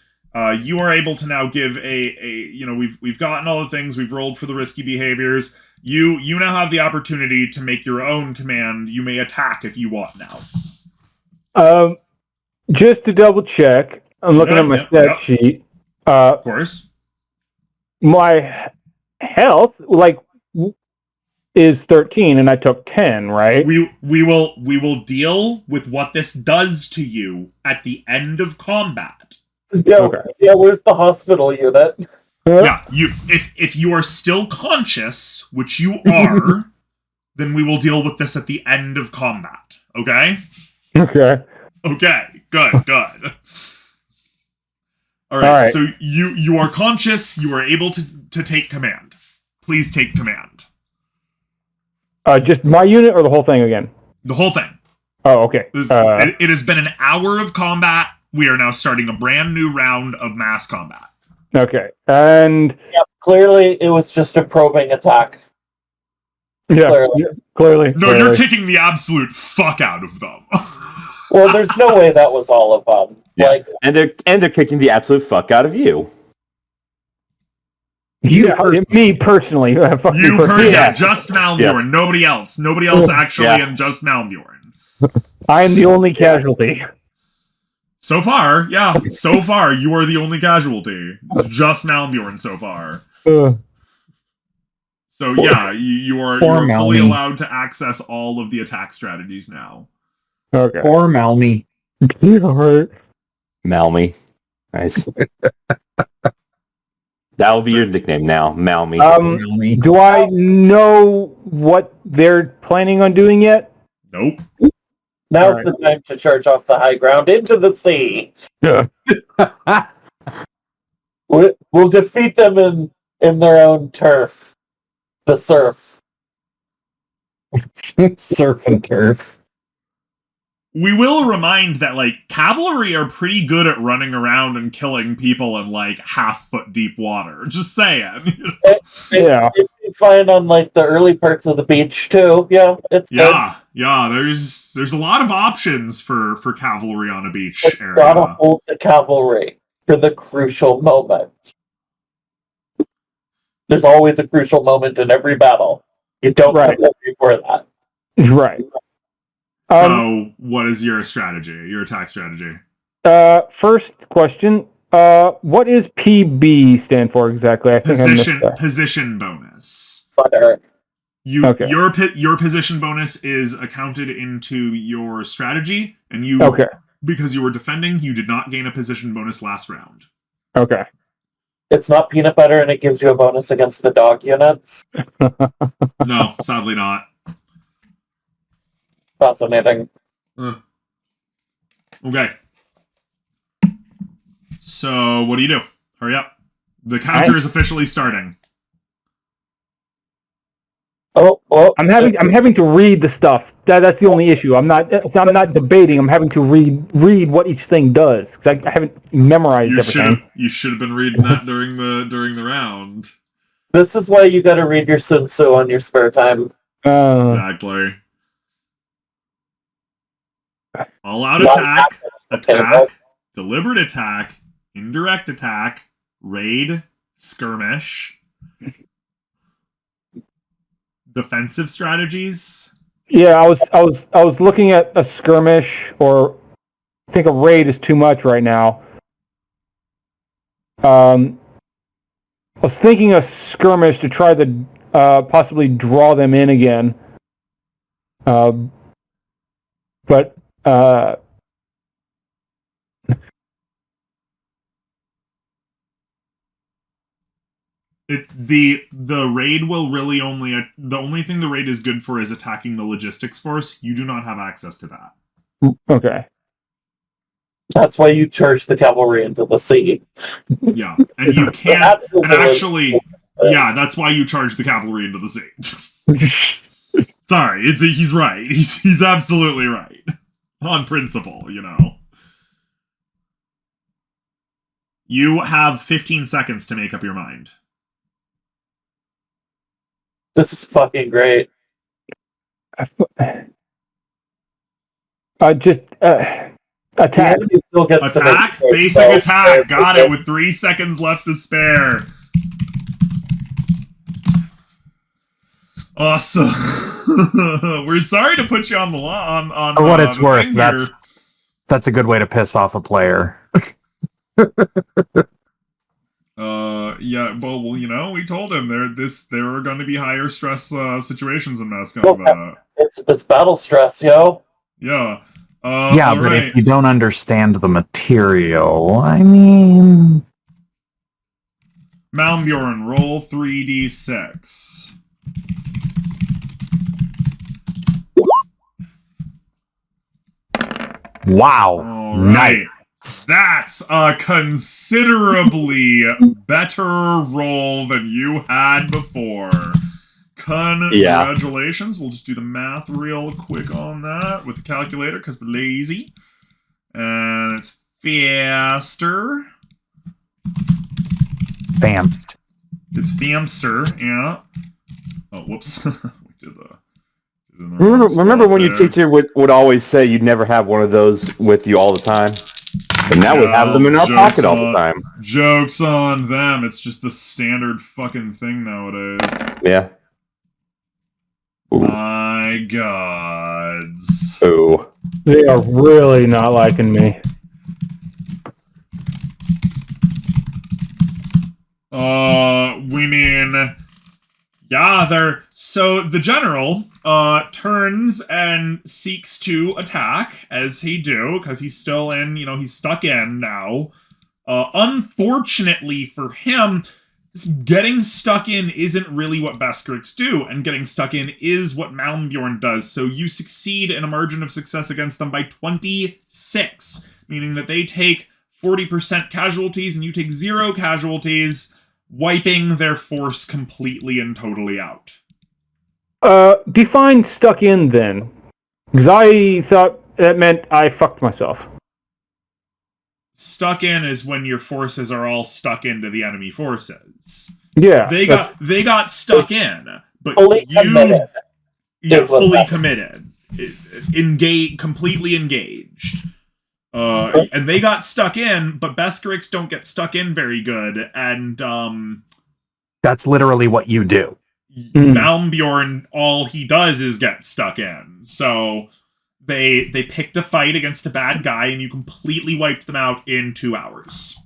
You are able to now give we've gotten all the things, we've rolled for the risky behaviors. You now have the opportunity to make your own command. You may attack if you want now. Just to double check, I'm looking at my stat sheet. Of course. My health, is 13, and I took 10, right? We will deal with what this does to you at the end of combat. Yeah, where's the hospital unit? Yeah, if you are still conscious, which you are, then we will deal with this at the end of combat. Okay? Okay. Okay, good. All right, so you are conscious, you are able to take command. Please take command. Just my unit or the whole thing again? The whole thing. Oh, okay. It has been an hour of combat. We are now starting a brand new round of mass combat. Okay, and... Yeah, clearly it was just a probing attack. Yeah, clearly. No, you're kicking the absolute fuck out of them. Well, there's no way that was all of them. Yeah. And they're kicking the absolute fuck out of you. Me personally. Just Malmbjorn. Yes. Nobody else. Nobody else actually, and just Malmbjorn. I am the only casualty. So far, yeah. So far, you are the only casualty. It's just Malmbjorn so far. So yeah, you are fully allowed to access all of the attack strategies now. Okay. Poor Malmy. Alright. Malmy. Nice. That'll be your nickname now, Malmy. Malmy. Do I know what they're planning on doing yet? Nope. Now's the time to charge off the high ground into the sea. Yeah. We'll defeat them in their own turf. The surf. Surf and turf. We will remind that, cavalry are pretty good at running around and killing people in, half-foot deep water. Just saying. Yeah. It's fine on, the early parts of the beach, too. Yeah, it's good. Yeah, there's a lot of options for cavalry on a beach area. Gotta hold the cavalry for the crucial moment. There's always a crucial moment in every battle. You don't come before that. Right. So, what is your strategy? Your attack strategy? First question. What does PB stand for exactly? I think position bonus. Your position bonus is accounted into your strategy, and because you were defending, you did not gain a position bonus last round. Okay. It's not peanut butter, and it gives you a bonus against the dog units? No, sadly not. Fascinating. Okay. So, what do? Hurry up. The counter is officially starting. I'm having to read the stuff. That's the only issue. I'm not debating. I'm having to read what each thing does because I haven't memorized everything. You should have been reading that during the round. This is why you got to read your Sun Tzu on your spare time. Exactly. All-out attack, deliberate attack, indirect attack, raid, skirmish, defensive strategies. Yeah, I was looking at a skirmish, or I think a raid is too much right now. I was thinking a skirmish to try to possibly draw them in again. But the raid will really the only thing the raid is good for is attacking the logistics force. You do not have access to that. Okay. That's why you charge the cavalry into the sea. Yeah, and you can't. And actually, yeah, that's why you charge the cavalry into the sea. Sorry, he's right. He's absolutely right. On principle, You have 15 seconds to make up your mind. This is fucking great. Attack. He still gets to make Attack? a Basic spell. attack. Got it with 3 seconds left to spare. Awesome. We're sorry to put you on the on For what it's the worth, thing here. that's a good way to piss off a player. Yeah, well, we told him there are going to be higher stress situations in mass Well, combat. It's battle stress, yo. Yeah. Yeah, but alright. if you don't understand the material, I mean... Malmbjorn, roll 3d6. Wow. All right. That's a considerably better roll than you had before. Congratulations. We'll just do the math real quick on that with the calculator because we're lazy. And it's faster. Bamfed. It's Famster, yeah. Oh, whoops. We did the... Remember when your there. teacher would always say you'd never have one of those with you all the time? And now we have them in our pocket all the time. Joke's on them. It's just the standard fucking thing nowadays. Yeah. Ooh. My gods. Ooh. They are really not liking me. We mean... Yeah, so the general turns and seeks to attack, as he do, because he's still in, he's stuck in now. Unfortunately for him, getting stuck in isn't really what Besgorix do, and getting stuck in is what Malmbjorn does, so you succeed in a margin of success against them by 26, meaning that they take 40% casualties and you take 0 casualties, wiping their force completely and totally out. Define stuck in then. Because I thought that meant I fucked myself. Stuck in is when your forces are all stuck into the enemy forces. Yeah. They got stuck in, but Fully committed. fully committed. Completely engaged. And they got stuck in, but Besgorix don't get stuck in very good, and That's literally what you do. Malmbjorn, all he does is get stuck in. So they picked a fight against a bad guy, and you completely wiped them out in 2 hours.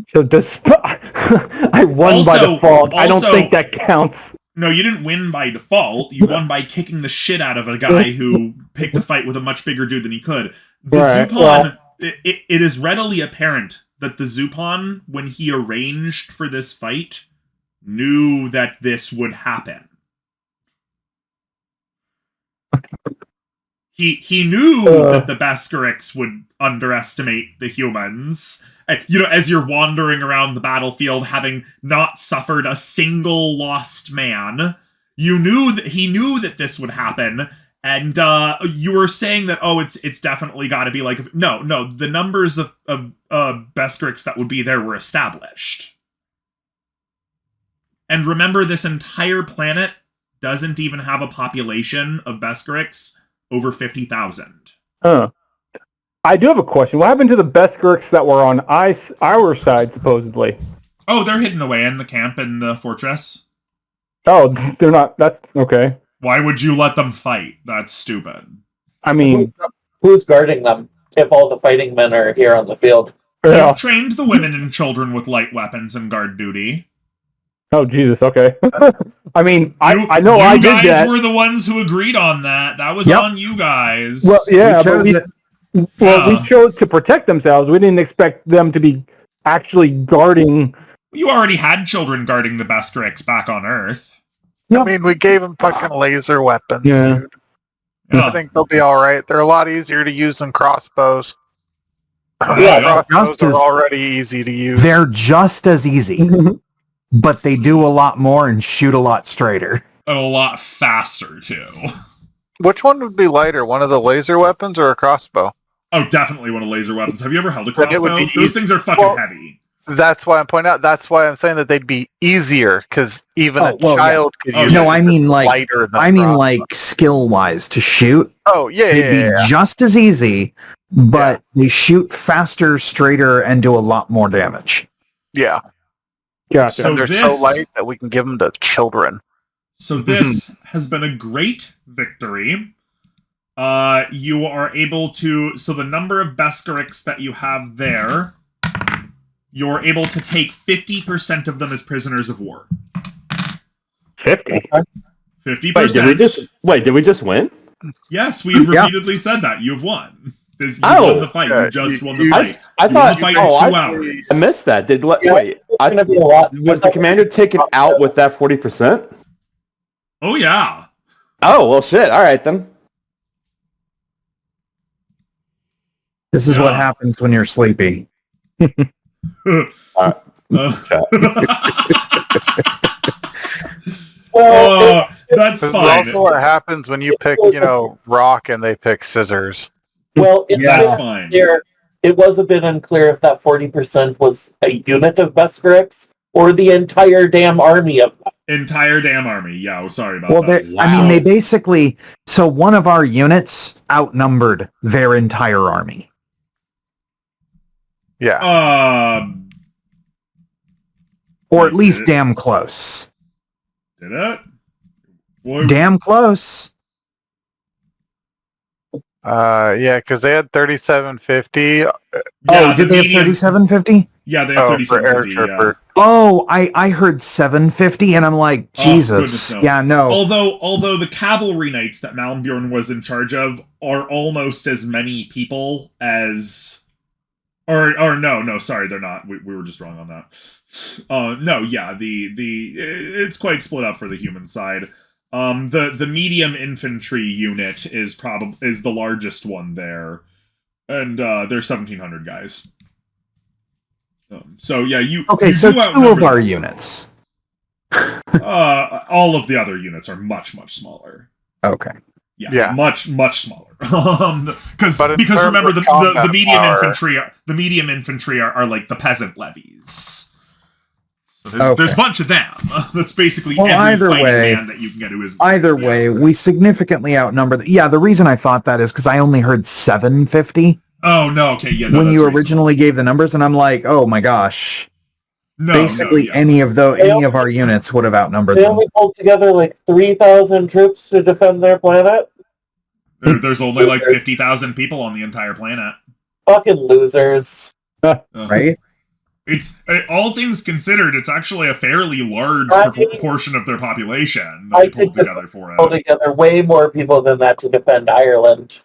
So I won by default. I don't think that counts. No, you didn't win by default. You won by kicking the shit out of a guy who picked a fight with a much bigger dude than he could. The Zupon, it is readily apparent that the Zupon, when he arranged for this fight, knew that this would happen. He knew that the Besgorix would underestimate the humans. As you're wandering around the battlefield, having not suffered a single lost man, he knew that this would happen. And you were saying that, it's definitely got to be like... No, the numbers of Besgorix that would be there were established. And remember, this entire planet doesn't even have a population of Besgorix over 50,000. I do have a question. What happened to the Besgorix that were on our side, supposedly? Oh, they're hidden away in the camp in the fortress. Oh, they're not... That's... Okay. Why would you let them fight? That's stupid. I mean... Who's guarding them if all the fighting men are here on the field? Yeah. You've trained the women and children with light weapons and guard duty. Oh, Jesus, okay. I mean, I know I did that. You guys were the ones who agreed on that. That was on you guys. Well, yeah, We we chose to protect themselves. We didn't expect them to be actually guarding... You already had children guarding the Besgorix back on Earth. I mean, we gave them fucking laser weapons. Yeah. Dude. I think they'll be alright. They're a lot easier to use than crossbows. Crossbows are already easy to use. They're just as easy, but they do a lot more and shoot a lot straighter. And a lot faster, too. Which one would be lighter, one of the laser weapons or a crossbow? Oh, definitely one of laser weapons. Have you ever held a Then it would crossbow? be Those things are fucking heavy. That's why I'm pointing out. That's why I'm saying that they'd be easier, because even a child could use it. No, I mean like lighter than skill wise to shoot. Oh yeah, They'd be just as easy, but they shoot faster, straighter, and do a lot more damage. yeah. Gotcha. So And they're this- so light that we can give them to children. So this has been a great victory. You are able to... So the number of Besgorix that you have there, you're able to take 50% of them as prisoners of war. 50. 50%. Did we just win? Yes, we've repeatedly said that. You've won. You've Oh. won the fight. You just won the fight. I You won thought the fight in 2 hours. I missed that. It's gonna be a lot. Was the commander taken out with that 40%? Oh, yeah. Oh, well, shit. All right, then. This is what Yeah. happens when you're sleepy. Well, That's This is fine. also what happens when you pick, rock and they pick scissors. That's fine. It was a bit unclear if that 40% was a unit of Besgorix or the entire damn army of them. Entire damn army. Yeah, well, sorry about Well, that. I mean, they basically... So one of our units outnumbered their entire army. Yeah. Or at least damn close. Did it? Boy, Damn close. Yeah, because they had 3750. yeah, Oh, did the they have medium- 3750? Yeah, they have Oh, for air 3750, yeah. trooper. Oh, I heard 750, and I'm like, Oh, Jesus. goodness, no. Yeah, no. Although the cavalry knights that Malmbjorn was in charge of are almost as many people as... Or no, sorry, they're not. We were just wrong on that. No, yeah, it's quite split up for the human side. The medium infantry unit is the largest one there, and they're 1,700 guys. So yeah, you Okay, you so do 2 outnumber of our them. units. All of the other units are much smaller. Okay. Yeah, much smaller. Because But in because remember terms the of combat medium power- infantry are like the peasant levies. So there's Okay. a bunch of them. That's basically Well, every either fighting way- man that you can get who is Either way, we significantly outnumber... The reason I thought that is because I only heard 750 Oh no, okay, yeah. No, when that's you reasonable. originally gave the numbers, and I'm like, oh my gosh. No, Basically, yeah. any of our units would have outnumbered They them. only pulled together like 3,000 troops to defend their planet. There's only like 50,000 people on the entire planet. Fucking losers. Right? It's all things considered, it's actually a fairly large I mean, portion of their population I that they pulled could together for Pulled it. together way more people than that to defend Ireland.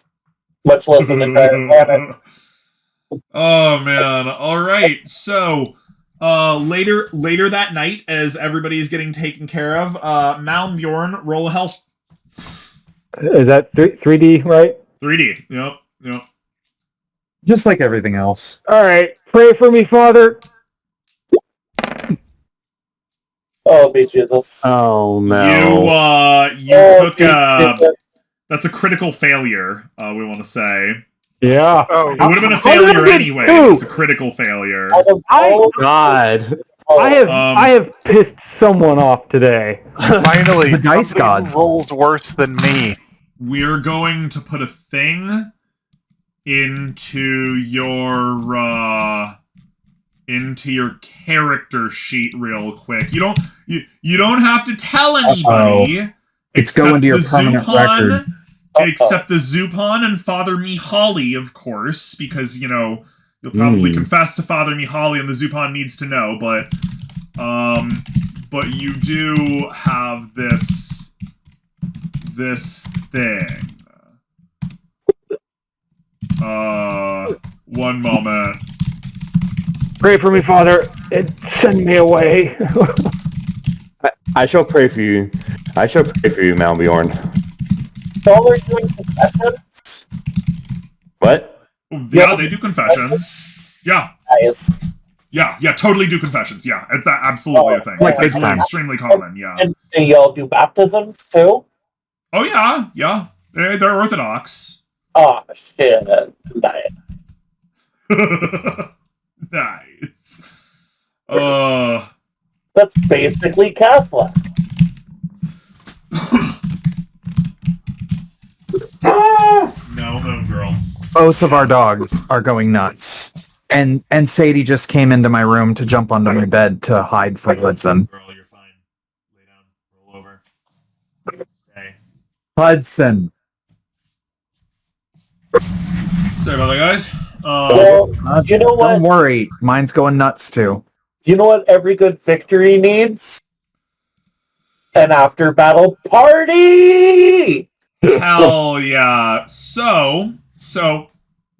Much less an entire planet. Oh man! All right, so later that night, as everybody's getting taken care of, Malmbjorn, roll a health. Is that 3D, right? 3D. Yep. Just like everything else. All right. Pray for me, Father. Oh, be Jesus. Oh, no. You Oh, took that's a critical failure. We want to say Yeah. Oh, it would have been a How did I failure get anyway. two? It's a critical failure. Out of all- God. I Um, have pissed someone off today. finally, The dice somebody gods. who rolls worse than me. We're going to put a thing into your character sheet real quick. You don't have to tell anybody. It's going to your permanent record. Except the Zupan and Father Mihaly, of course, because you'll probably confess to Father Mihaly, and the Zupan needs to know. But you do have this thing. One moment. Pray for me, Father, and send me away. I shall pray for you. I shall pray for you, Malmbjorn. Y'all are doing confessions? What? Yeah, they do confessions. Yeah. Guys. Yeah, totally do confessions. Yeah, it's absolutely a thing. Like It's big actually time. extremely common, yeah. And y'all do baptisms too? Oh, yeah. They're Orthodox. Oh, shit. Nice. Nice. That's basically Catholic. No, no, girl. Both of our dogs are going nuts. And Sadie just came into my room to jump onto my bed to hide from Hudson. Girl, you're fine. Lay down. Roll over. Stay. Hudson. Sorry about that, guys. Well, you know what? Don't worry. Mine's going nuts too. You know what every good victory needs? An after-battle party! Hell yeah. So,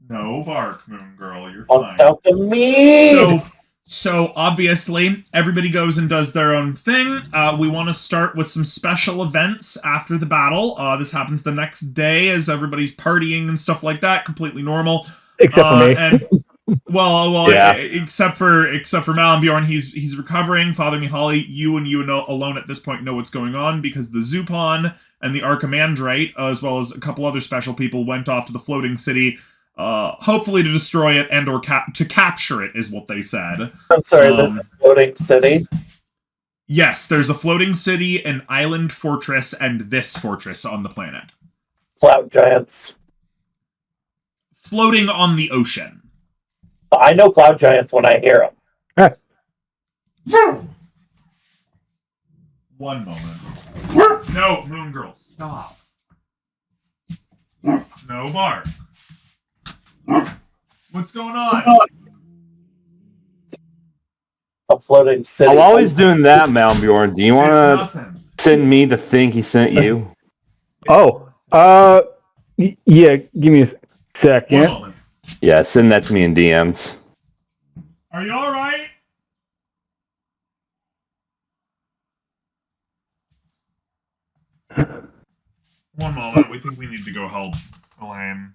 no bark, Moon Girl. You're Bust fine. out the mead! So obviously, everybody goes and does their own thing. We want to start with some special events after the battle. This happens the next day as everybody's partying and stuff like that. Completely normal. Except for me. And well, Yeah. except for Malambjorn, he's recovering. Father Mihaly, you alone at this point know what's going on because the Zupon and the Archimandrite, as well as a couple other special people, went off to the floating city, hopefully to destroy it and or to capture it, is what they said. I'm sorry, there's a floating city. Yes, there's a floating city, an island fortress, and this fortress on the planet. Cloud giants. Floating on the ocean. I know cloud giants when I hear them. One moment. No, Moon Girl, stop. No bark. What's going on? A floating city. I'm always doing that, Malmbjorn. Do you want It's to nothing. send me the thing he sent you? Oh, yeah, give me a One second. moment. Yeah, send that to me in DMs. Are you alright? One moment. We think we need to go help Elaine.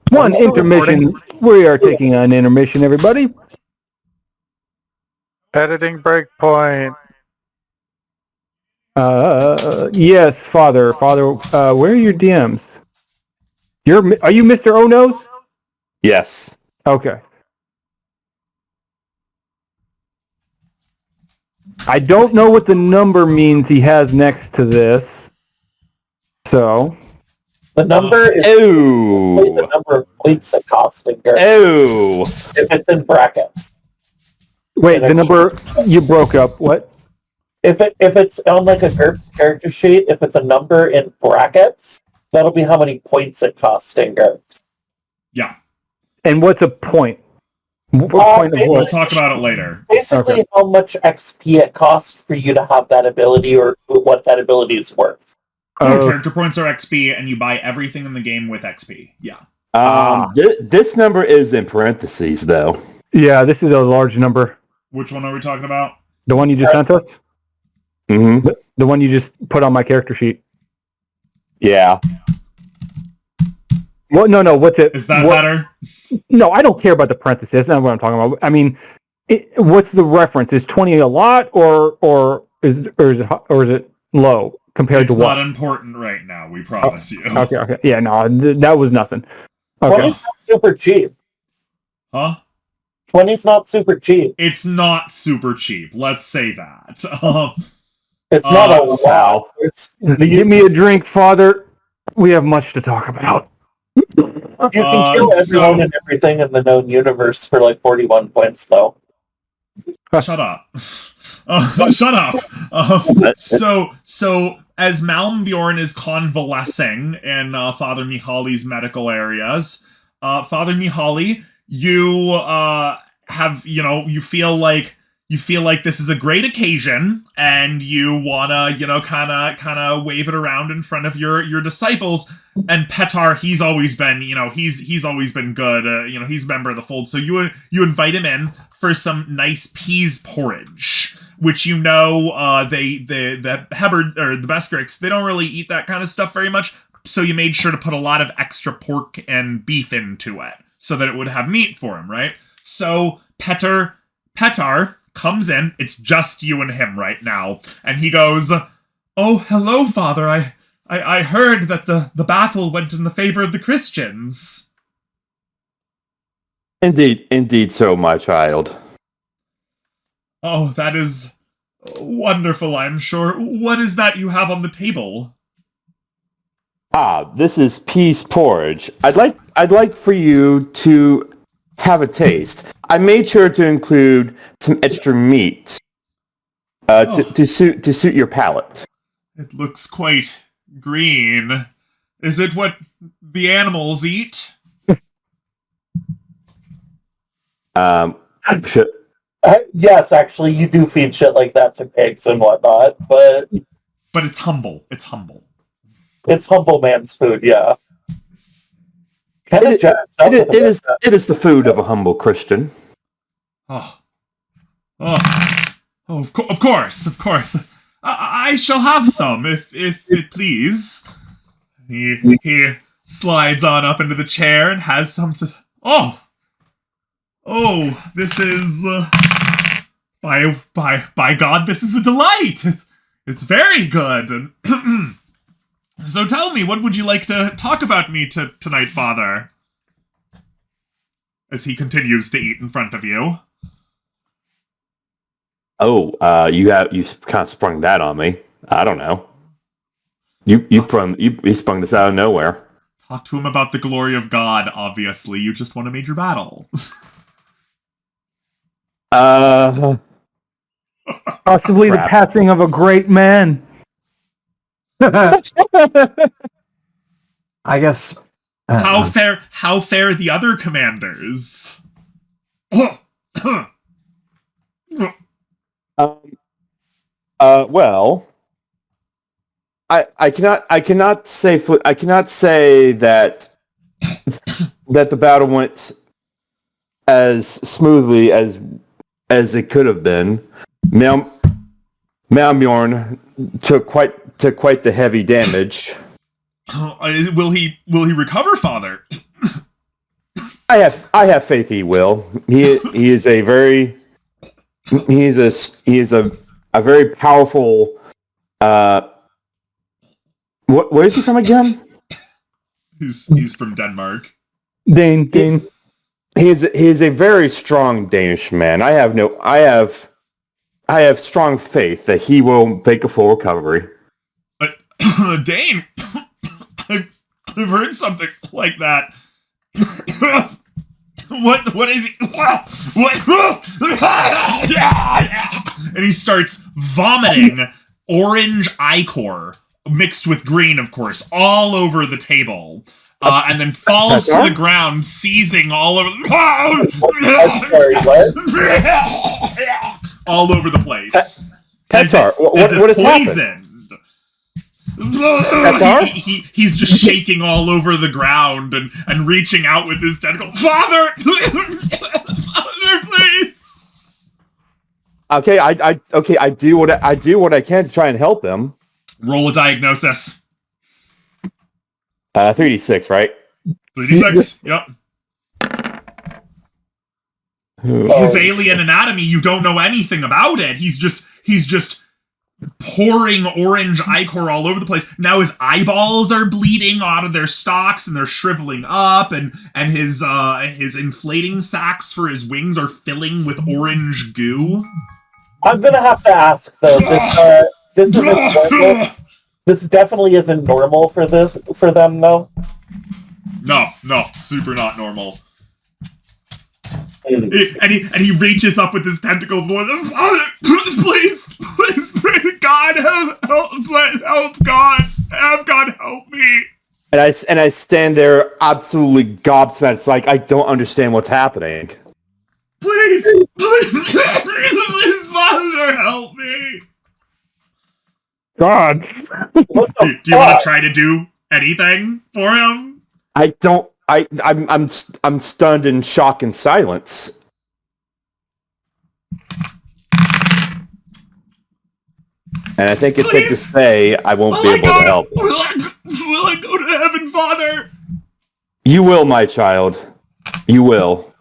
One still intermission. We are taking an intermission, everybody. Editing breakpoint. Yes, Father. Father, where are your DMs? Are you Mr. O-Nose? Yes. Okay. I don't know what the number means he has next to this. So, The number is Oh. the number of points it costs to get Oh. if it's in brackets. wait, the number you broke up. What? If it's on like a GURPS character sheet, if it's a number in brackets, that'll be how many points it costs in GURPS. Yeah. And what's a point? What point of We'll We'll what? talk about it later. Basically, Okay. how much XP it costs for you to have that ability or what that ability is worth. Character points are XP, and you buy everything in the game with XP. Yeah. This number is in parentheses, though. Yeah, this is a large number. Which one are we talking about? The one you just sent us? Mm-hmm. The one you just put on my character sheet. Yeah. What? No. What's it? Is that what, better? No, I don't care about the parentheses. That's not what I'm talking about. I mean, what's the reference? Is 20 a lot, or is it low compared It's to what? not important right now, we promise you. Okay. Yeah, no, that was nothing. Okay. 20's not super cheap. Huh? 20's not super cheap. It's not super cheap. Let's say that. It's not a so- wow. Give me a drink, Father. We have much to talk about. You can kill everyone and everything in the known universe for like 41 points, though. Shut up. Shut up. So as Malmbjorn is convalescing in Father Mihaly's medical areas, Father Mihaly, you have, you feel like this is a great occasion, and you wanna, kind of wave it around in front of your disciples. And Petar, he's always been, he's always been good. He's a member of the fold. So you invite him in for some nice peas porridge, which the Hebard or the Besgorix, they don't really eat that kind of stuff very much. So you made sure to put a lot of extra pork and beef into it so that it would have meat for him, right? So Petar comes in. It's just you and him right now, and he goes, "Oh, hello, Father. I heard that the battle went in the favor of the Christians." Indeed so, my child. Oh, that is wonderful, I'm sure. What is that you have on the table? This is peas porridge. I'd like for you to have a taste. I made sure to include some extra meat to suit your palate. It looks quite green. Is it what the animals eat? Should, Yes, actually, you do feed shit like that to pigs and whatnot, but it's humble. It's humble. it's humble man's food, yeah. it is the food of a humble Christian. Oh, of course. I shall have some, if it please. He slides on up into the chair and has some to... Oh, this is... by God, this is a delight! It's very good! And so tell me, what would you like to talk about me tonight, Father? As he continues to eat in front of you. Oh, you kind of sprung that on me. I don't know. You sprung this out of nowhere. Talk to him about the glory of God, obviously. You just won a major battle. Possibly the Crap. passing of a great man. I guess. How fare the other commanders? Well, I cannot say that the battle went as smoothly as it could have been. Malmjorn took quite the heavy damage. Will he recover, Father? I have faith he will. He is a very powerful. Where is he from again? He's from Denmark. Dane. He is a very strong Danish man. I have strong faith that he will make a full recovery. But Dane, I've heard something like that. What is he? What? And he starts vomiting orange ichor mixed with green, of course, all over the table. And then falls to the ground, seizing all over all over the place. Petar, what has poisoned. Petar? He's just shaking all over the ground and reaching out with his tentacle. Father, Father, please. Okay, I do what I can to try and help him. Roll a diagnosis. 3d6, right? 3d6. Yep. His alien anatomy, you don't know anything about it. He's just pouring orange ichor all over the place. Now his eyeballs are bleeding out of their stalks and they're shriveling up, and his inflating sacs for his wings are filling with orange goo. I'm gonna have to ask though. This isn't normal. This definitely isn't normal for them though. No, super not normal. And he reaches up with his tentacles. Father, please, pray to God, help God, have God help me. And I stand there absolutely gobsmacked. It's like I don't understand what's happening. Please, Father, help me. God. Do you want to try to do anything for him? I don't. I'm stunned in shock and silence. And I think it's safe to say I won't be able to help. Will I go to heaven, Father? You will, my child. You will.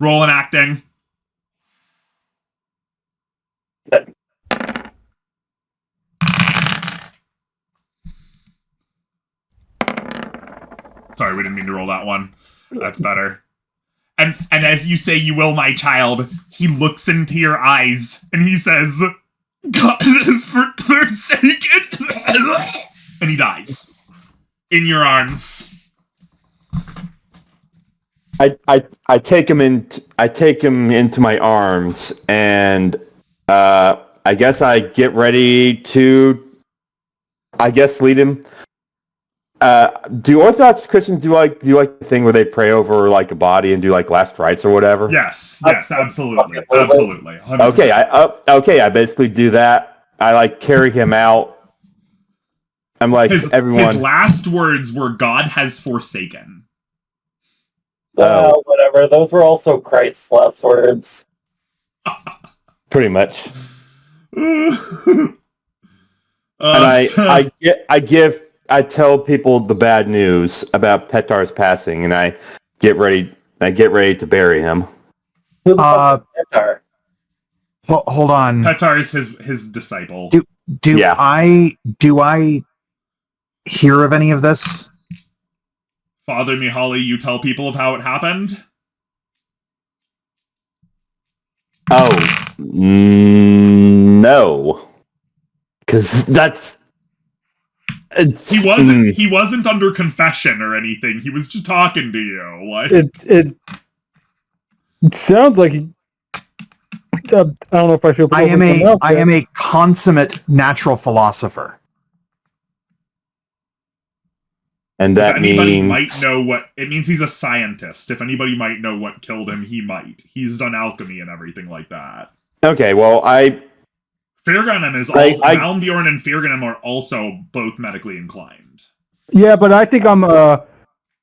Roll an acting. Sorry, we didn't mean to roll that one. That's better. And as you say, "You will, my child," he looks into your eyes and he says, "God is forsaken," and he dies in your arms. I take him into my arms, and I guess I get ready to lead him. Do Orthodox Christians do like the thing where they pray over like a body and do like last rites or whatever? Yes, absolutely. 100%. Okay, I basically do that. I like carry him out. I'm like, everyone. His last words were, "God has forsaken." Well, whatever. Those were also Christ's last words. Pretty much. And I tell people the bad news about Petar's passing, and I get ready to bury him. Who the fuck is Petar? Hold on. Petar's his disciple. Do I hear of any of this? Father Mihaly, you tell people of how it happened? Oh, no. Because he wasn't under confession or anything. He was just talking to you. Like It sounds like I don't know if I should. I am a consummate natural philosopher. And that means it means he's a scientist. If anybody might know what killed him, he might. He's done alchemy and everything like that. Okay, well, Firganem is also Malmbjorn and Firganem are also both medically inclined. Yeah, but I think I'm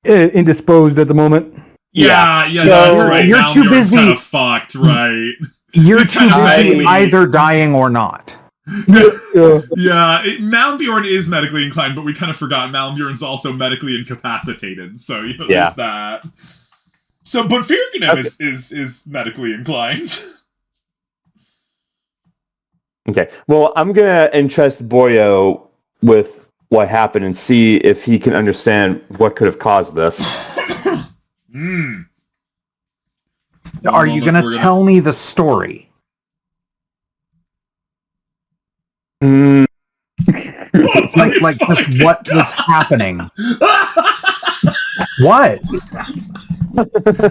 indisposed at the moment. Yeah, that's right. You're too busy. Kind of fucked, right? You're too busy either dying or not. Malmbjorn is medically inclined, but we kind of forgot Malmbjorn's also medically incapacitated, so there's that. So, but Firganem is medically inclined. Okay, well, I'm gonna entrust Boyo with what happened and see if he can understand what could have caused this. Are you gonna tell me the story? like just what was happening? What?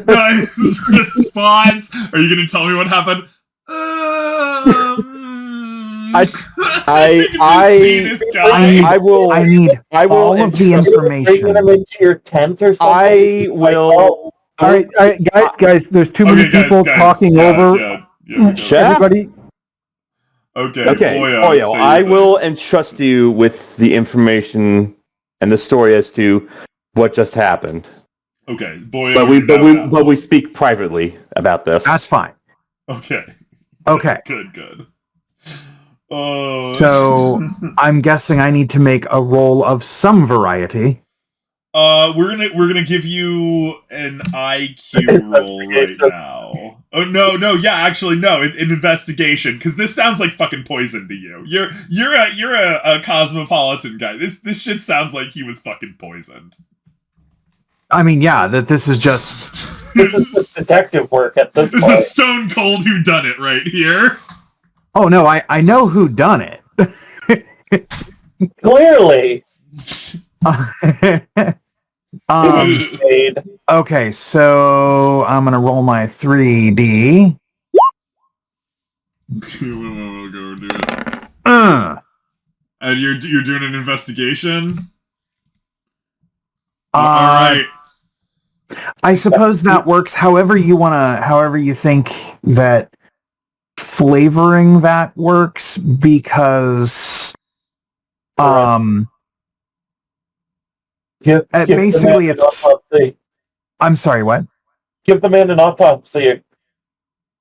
Nice response. Are you going to tell me what happened? I need all of the information. Bringing them into your tent or something. I will. All right, guys. There's too many people talking over. Everybody. Okay, Boyo, I will entrust you with the information and the story as to what just happened. Okay, Boyo. But we speak privately about this. That's fine. Okay. Good. So I'm guessing I need to make a roll of some variety. We're gonna give you an IQ roll right now. Oh no, yeah, actually no, an investigation, because this sounds like fucking poison to you. You're a cosmopolitan guy. This shit sounds like he was fucking poisoned. I mean, yeah, that this is just This is just detective work at this point. This is stone cold whodunit right here. Oh no, I know who done it. Clearly. Okay, so I'm gonna roll my 3D. We'll go do it. And you're doing an investigation. All right. I suppose that works. However you think that flavoring that works, because basically it's. I'm sorry, what? Give the man an autopsy.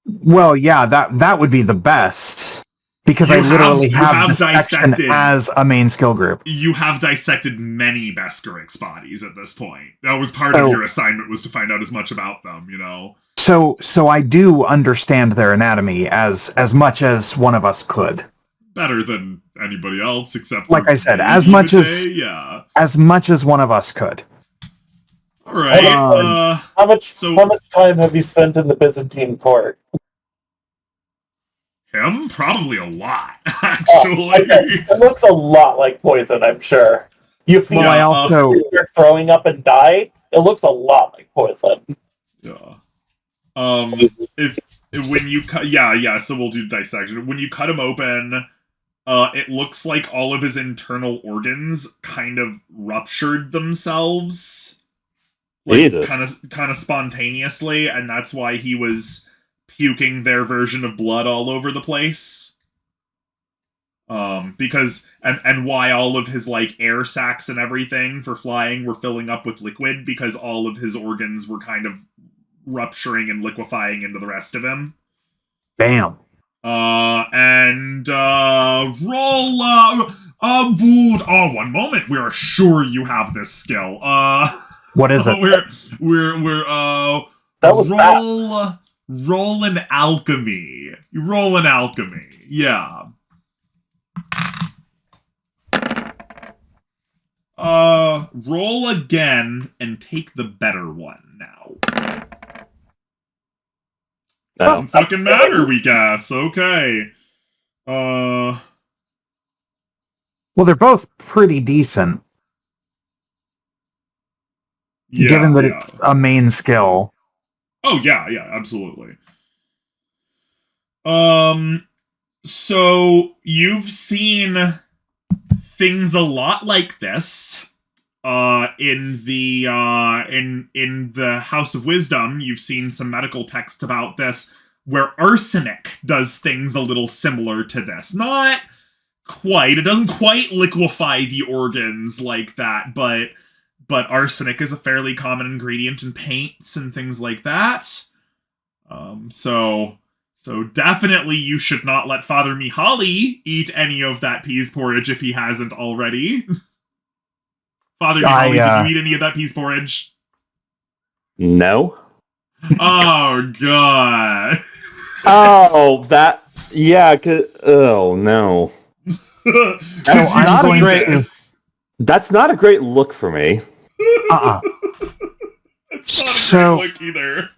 Well, yeah, that would be the best, because I literally have dissection as a main skill group. You have dissected many Besgorix bodies at this point. That was part of your assignment, was to find out as much about them, you know? So I do understand their anatomy as much as one of us could. Better than anybody else, except like I said, as much as one of us could. All right. How much So time have you spent in the Byzantine court? him probably a lot, actually. Okay. It looks a lot like poison, I'm sure. You feel Well, I also you're throwing up and die. It looks a lot like poison. Yeah. If when you cut, so we'll do dissection. When you cut him open, it looks like all of his internal organs kind of ruptured themselves, like Jesus. kind of spontaneously, and that's why he was puking their version of blood all over the place. Because and why all of his like air sacs and everything for flying were filling up with liquid, because all of his organs were kind of rupturing and liquefying into the rest of him. bam. And roll Wood. Oh, one moment. We are sure you have this skill. What is it? We're That was roll an alchemy. You roll an alchemy. Yeah. Roll again and take the better one now. Doesn't fucking matter, we guess. Okay. Well, they're both pretty decent, Yeah, given that it's a main skill. Oh, yeah, absolutely. So you've seen things a lot like this. In the House of Wisdom, you've seen some medical texts about this, where arsenic does things a little similar to this. Not quite. It doesn't quite liquefy the organs like that, but arsenic is a fairly common ingredient in paints and things like that. So definitely you should not let Father Mihaly eat any of that peas porridge if he hasn't already. Father Mihaly, did you eat any of that peas porridge? No. Oh, God. Oh, that... Yeah, oh, no. That's not a great look for me. Uh-uh. It's not a great look either.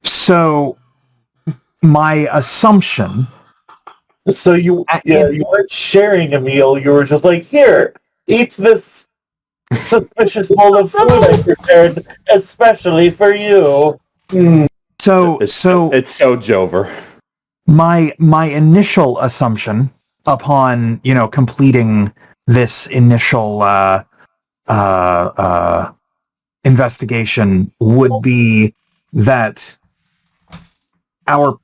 So, my assumption... So you weren't sharing a meal, you were just like, here, eat this suspicious bowl of food I prepared especially for you. So it's so Jover. My initial assumption upon, completing this initial investigation would be that our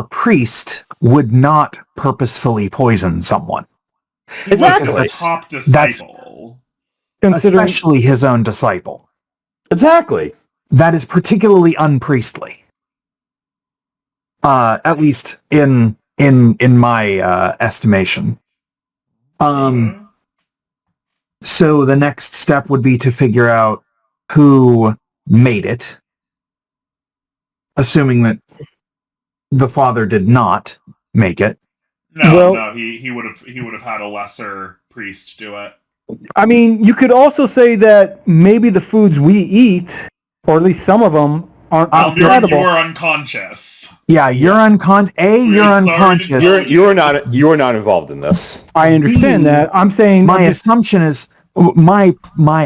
priest would not purposefully poison someone. He was his top disciple. Especially his own disciple. Exactly. That is particularly unpriestly. At least in my estimation. So the next step would be to figure out who made it, assuming that the father did not make it. No, he would have had a lesser priest do it. I mean, you could also say that maybe the foods we eat, or at least some of them, aren't compatible. You are unconscious. Yeah, you're unconscious. You're unconscious. You are not involved in this. I understand that. I'm saying my assumption is my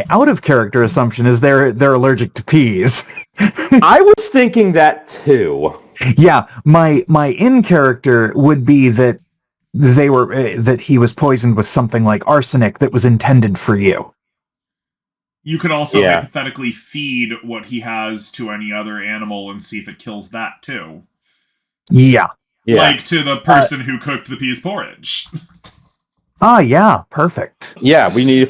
out of character assumption is they're allergic to peas. I was thinking that too. Yeah, my in character would be that that he was poisoned with something like arsenic that was intended for you. You could also hypothetically feed what he has to any other animal and see if it kills that too. Yeah. Like to the person who cooked the peas porridge. Yeah, perfect. Yeah, we need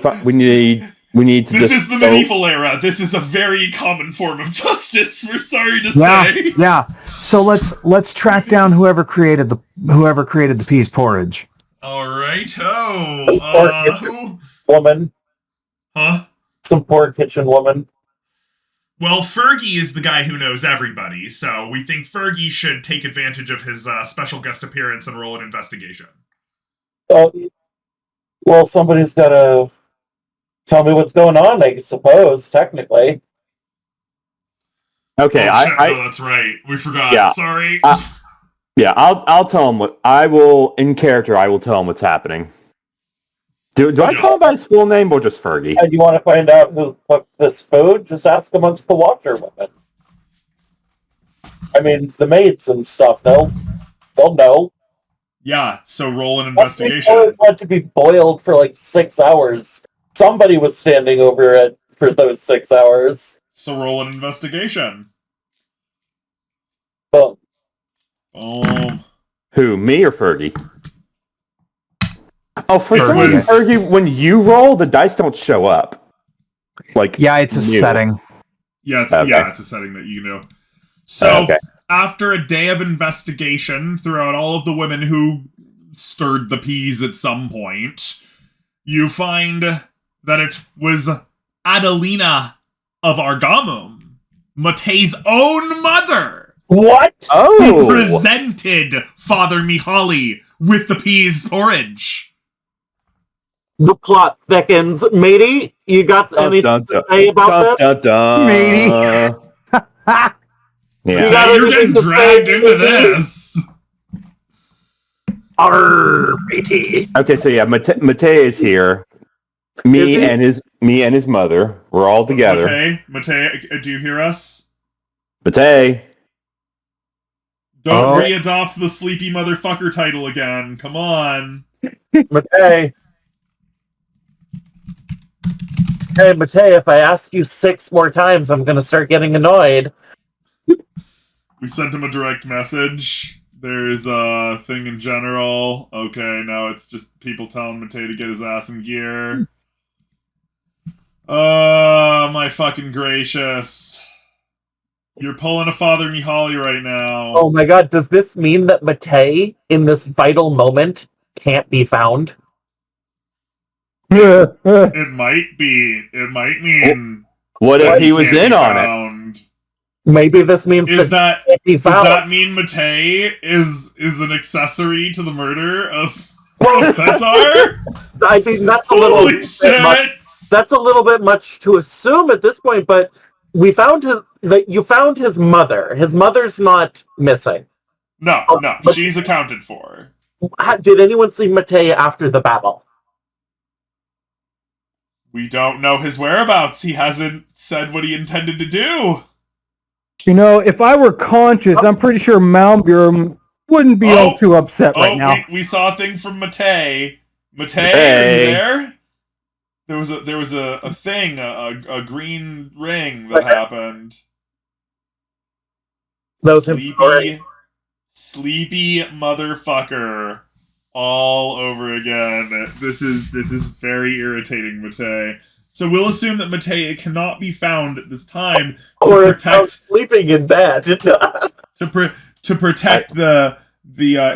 to. This is the medieval era. This is a very common form of justice. We're sorry to say. Yeah. So let's track down whoever created the peas porridge. All right. Woman. Huh? Some poor kitchen woman. Well, Fergie is the guy who knows everybody, so we think Fergie should take advantage of his special guest appearance and roll an investigation. Well, somebody's got to tell me what's going on, I suppose, technically. Okay, Oh, shit, no, that's right. We forgot. Yeah. Sorry. Yeah, I'll tell him what I will in character. I will tell him what's happening. Do I call him by his full name or just Fergie? And you want to find out who cooked this food? Just ask amongst the washerwomen. I mean, the maids and stuff. They'll know. Yeah, so roll an Once these investigation. porridge had to be boiled for like 6 hours. Somebody was standing over it for those 6 hours. So roll an investigation. But Who, me or Fergie? Oh, for It some reason, was- Fergie, when you roll, the dice don't show up. Like, Yeah, it's a new. setting. Yeah, it's Okay. it's a setting that you can do. So Okay. after a day of investigation throughout all of the women who stirred the peas at some point, you find that it was Adelina of Argamum, Matei's own mother, what? who Oh! presented Father Mihaly with the peas porridge. The plot thickens. Matey, you got anything to say about this? Matey. Yeah. got You're getting anything to dragged say? into this. Arr, Matey. Okay, so yeah, Matei is here. Me and his mother. We're all together. Matei, do you hear us? Matei. Don't Oh. readopt the sleepy motherfucker title again. Come on. Matei. Hey, Matei, if I ask you 6 more times, I'm gonna start getting annoyed. We sent him a direct message. There's a thing in general. Okay, now it's just people telling Matei to get his ass in gear. My fucking gracious. You're pulling a Father Mihaly right now. Oh my god, does this mean that Matei, in this vital moment, can't be found? It might be. It might mean... What if he was can't in be on it? found. Maybe this means Is that... can't be Does found. that mean Matei is an accessory to the murder of Petar? I think that's a little Holy bit much. shit! That's a little bit much to assume at this point, but you found his mother. His mother's not missing. No, but- she's accounted for. Did anyone see Matei after the battle? We don't know his whereabouts. He hasn't said what he intended to do. You know, if I were conscious, I'm pretty sure Malmgren wouldn't be all too upset right now. We saw a thing from Matei. Matei, are Matei. you there? There was a thing, a green ring that happened. Those story. Sleepy motherfucker, all over again. This is very irritating, Matei. So we'll assume that Matei cannot be found at this time Or to if I was protect sleeping in bed. to protect the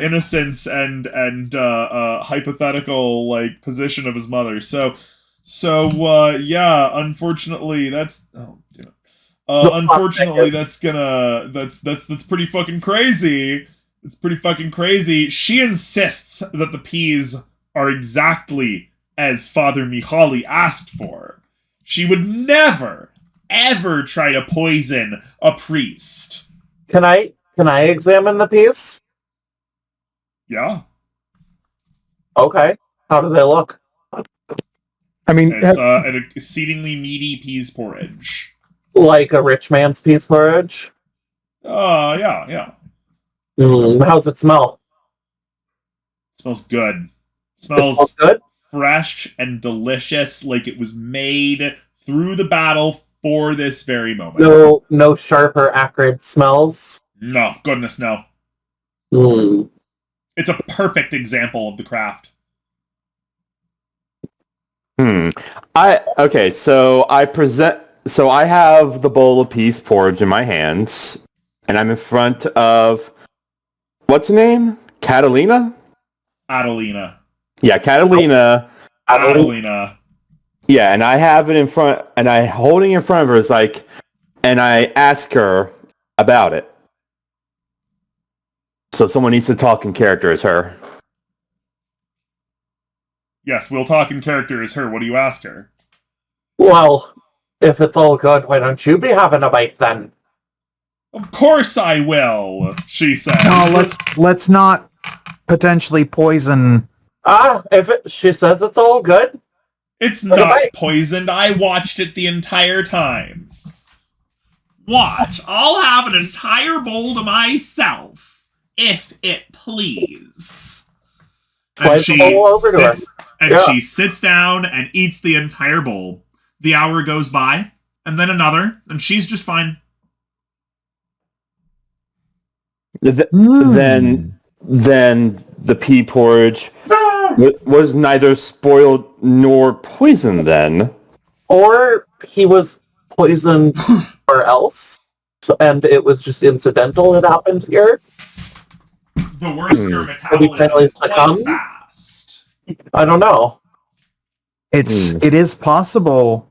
innocence and hypothetical like position of his mother. So yeah, unfortunately that's unfortunately that's pretty fucking crazy. It's pretty fucking crazy. She insists that the peas are exactly as Father Mihaly asked for. She would never ever try to poison a priest. Can I examine the piece? Yeah. Okay. How do they look? I mean, It's an exceedingly meaty peas porridge. Like a rich man's peas porridge? Yeah. How's it smell? Smells good. It smells Smells good? fresh and delicious, like it was made through the battle for this very moment. No sharp or acrid smells? No, goodness no. Mm. It's a perfect example of the craft. So I have the bowl of peas porridge in my hands, and I'm in front of what's her name? Catalina? Adelina. Yeah, Catalina. Adelina. Yeah, and I have it in front, and I holding it in front of her is like, and I ask her about it. So someone needs to talk in character as her. Yes, we'll talk in character as her. What do you ask her? Well, if it's all good, why don't you be having a bite then? Of course I will, she says. No, let's not potentially poison. She says it's all good. It's What not am I- poisoned. I watched it the entire time. Watch. I'll have an entire bowl to myself, if it please. Slide the bowl over to her. She sits down and eats the entire bowl. The hour goes by, and then another, and she's just fine. Then the pea porridge was neither spoiled nor poisoned then. Or he was poisoned or else, and it was just incidental it happened here. The worst your Maybe metabolism is quite come? fast. I don't know. It is possible.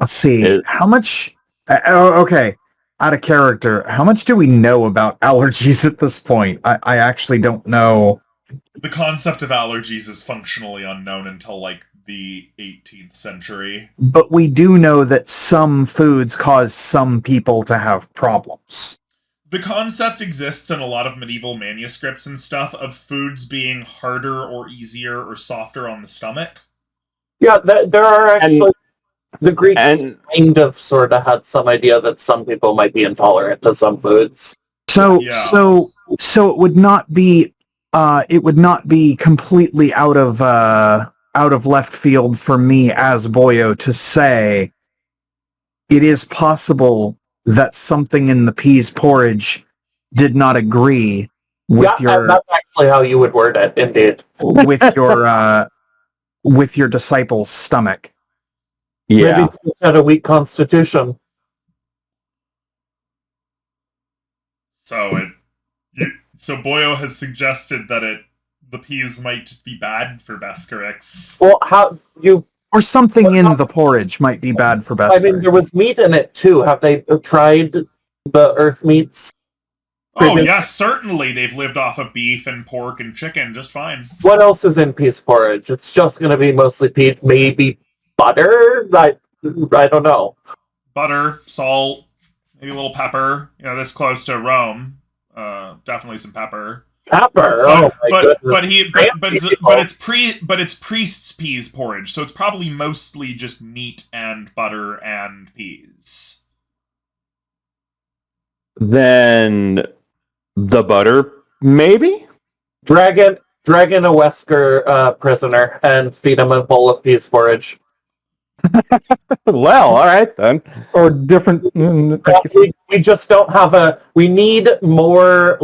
Let's see. How much? Okay, out of character. How much do we know about allergies at this point? I actually don't know. The concept of allergies is functionally unknown until like the 18th century. But we do know that some foods cause some people to have problems. The concept exists in a lot of medieval manuscripts and stuff of foods being harder or easier or softer on the stomach. Yeah, there are actually... the Greeks kind of sort of had some idea that some people might be intolerant to some foods. So it would not be completely out of left field for me as Boyo to say it is possible that something in the peas porridge did not agree with that's actually how you would word it, indeed. with your disciple's stomach. Yeah. Maybe he had a weak constitution. So Boyo has suggested that the peas might just be bad for Besgorix. Well, or something in the porridge might be bad for Besgorix. I mean, there was meat in it too. Have they tried the earth meats? Oh yes, certainly they've lived off of beef and pork and chicken just fine. What else is in peas porridge? It's just going to be mostly peas, maybe butter? I don't know. Butter, salt, maybe a little pepper. You know, this close to Rome. Definitely some pepper. Pepper. But it's priest's peas porridge, so it's probably mostly just meat and butter and peas. Then the butter, maybe? Drag a Wesker prisoner and feed him a bowl of peas porridge. Well, all right then. Or different. We just don't have we need more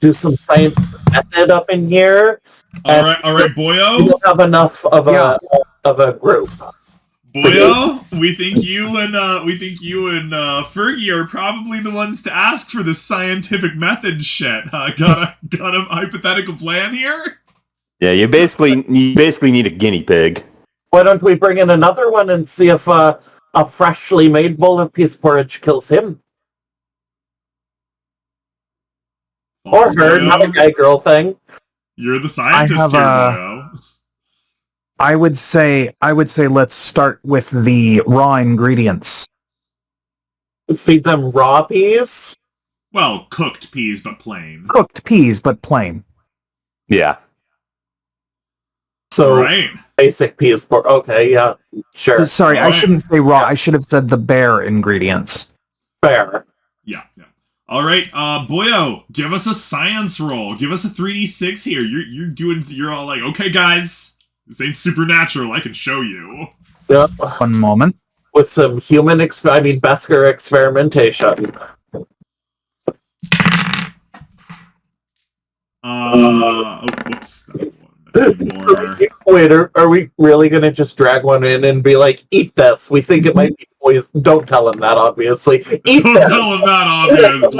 do some science method up in here. All right, Boyo. We don't have enough of a group. Boyo, we think you and Fergie are probably the ones to ask for this scientific method shit. Got a hypothetical plan here? Yeah, you basically need a guinea pig. Why don't we bring in another one and see if a freshly made bowl of peas porridge kills him? Or her, not a guy-girl thing. You're the scientist here, Boyo. I would say let's start with the raw ingredients. Feed them raw peas? Well, cooked peas, but plain. Cooked peas, but plain. Yeah. So, right. Basic peas porridge. Okay, yeah, sure. Sorry, I shouldn't say raw. I should have said the bare ingredients. Fair. Yeah. All right, Boyo, give us a science roll. Give us a 3d6 here. You're all like, okay, guys, this ain't supernatural. I can show you. Yep. One moment. With some Besker experimentation. Whoops. Wait, are we really going to just drag one in and be like, eat this? We think it might be poison. Don't tell him that, obviously. Don't tell him that, obviously.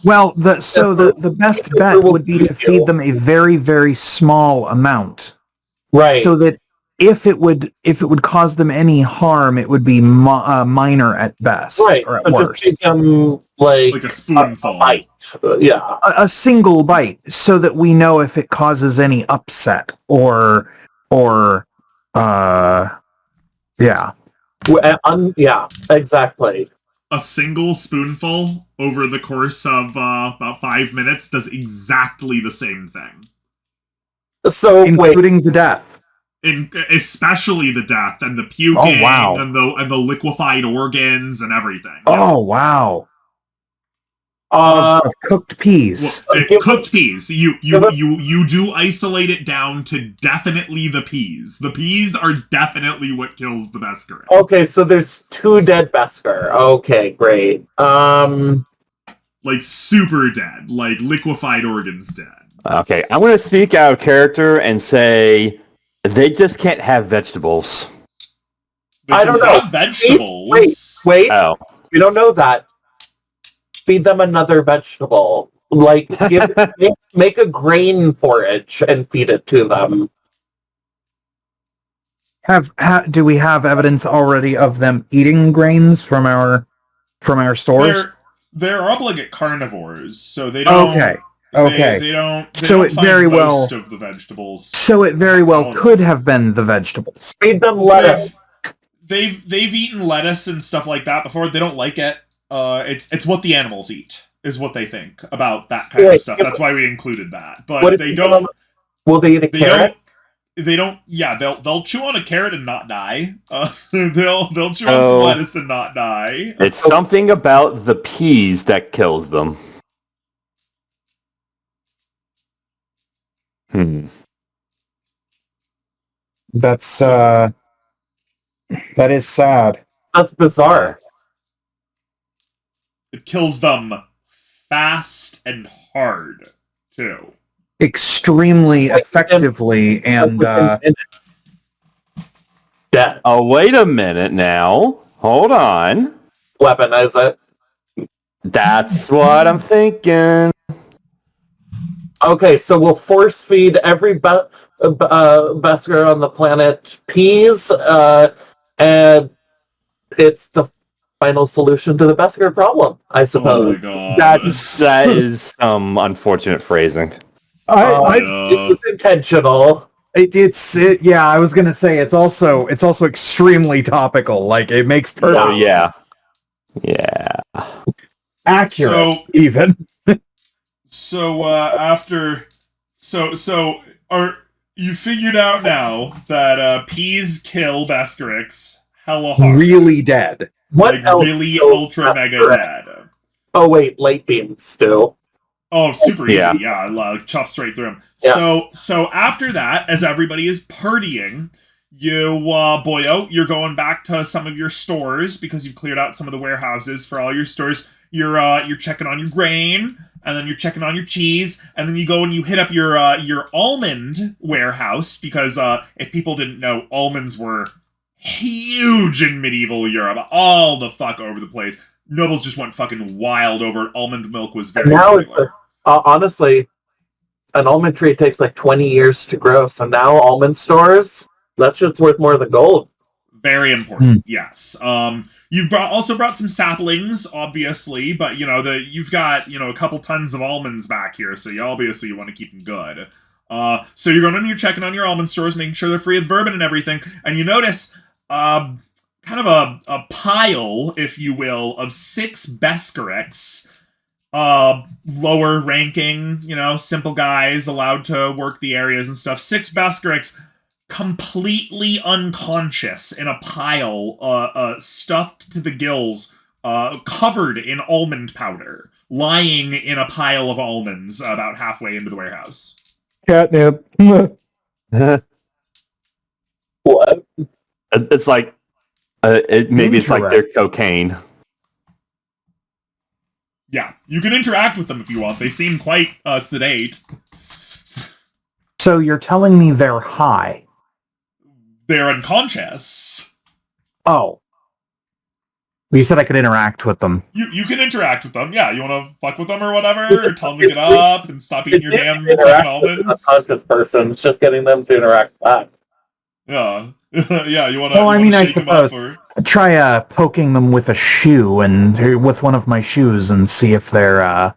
Well, the best bet would be to feed them a very, very small amount. Right. So that if it would cause them any harm, it would be minor at best. Right. Or at so worst. just feed them like a spoonful. A bite. Yeah. A single bite, so that we know if it causes any upset or Yeah. Yeah, exactly. A single spoonful over the course of about 5 minutes does exactly the same thing. So wait, Including the death. Especially the death and the puking Oh, wow. and the liquefied organs and everything. Oh, wow. Of cooked peas. Cooked peas. You do isolate it down to definitely the peas. The peas are definitely what kills the Besgorix. Okay, so there's 2 dead Beskar. Okay, great. Like super dead, like liquefied organs dead. Okay, I'm going to speak out of character and say they just can't have vegetables. I don't know. Vegetables. Wait. Oh. You don't know that. Feed them another vegetable. Like, make a grain porridge and feed it to them. Do we have evidence already of them eating grains from our stores? They're obligate carnivores, so they don't. Okay. They don't. They So don't it find very most well. of the vegetables. So it very well could have been the vegetables. Feed them lettuce. They've eaten lettuce and stuff like that before. They don't like it. It's what the animals eat is what they think about that kind of stuff. That's why we included that. But they don't. Will they eat a carrot? They don't. Yeah, they'll chew on a carrot and not die. They'll chew on some lettuce and not die. It's something about the peas that kills them. That's that is sad. That's bizarre. It kills them fast and hard too. Extremely effectively and dead. Oh, wait a minute now. Hold on. Weaponize it. That's what I'm thinking. Okay, so we'll force feed every Beskar on the planet peas, and it's the final solution to the Beskar problem, I suppose. Oh my god. That is some unfortunate phrasing. It was intentional. Yeah, I was gonna say it's also extremely topical. Like it makes perfect. Oh yeah. Accurate even. So are you figured out now that peas kill Besgorix hella hard? Really dead. What like else really ultra mega dead. Oh wait, light beams still. Oh, super easy. Yeah. Yeah, chop straight through him. Yeah. So after that, as everybody is partying, you Boyo, you're going back to some of your stores because you've cleared out some of the warehouses for all your stores. You're checking on your grain, and then you're checking on your cheese, and then you go and you hit up your almond warehouse because if people didn't know, almonds were huge in medieval Europe, all the fuck over the place. Nobles just went fucking wild over it. Almond milk was very popular. Honestly, an almond tree takes like 20 years to grow, so now almond stores, that shit's worth more than gold. Very important, yes. You've also brought some saplings, obviously, but you've got a couple tons of almonds back here, so you obviously want to keep them good. So you're going in and you're checking on your almond stores, making sure they're free of vermin and everything, and you notice kind of a pile, if you will, of 6 Besgorix, lower ranking, simple guys allowed to work the areas and stuff. 6 Besgorix completely unconscious in a pile, stuffed to the gills, covered in almond powder, lying in a pile of almonds about halfway into the warehouse. Catnip. What? It's like maybe it's like their cocaine. Yeah, you can interact with them if you want. They seem quite sedate. So you're telling me they're high? They're unconscious. Oh. You said I could interact with them. You can interact with them. Yeah, you want to fuck with them or whatever, or tell them to get up and stop eating your damn fucking almonds. A conscious person, it's just getting them to interact back. Yeah, yeah. You want to? Well, I mean, I shake them up suppose. or... Try poking them with a shoe and with one of my shoes and see if they're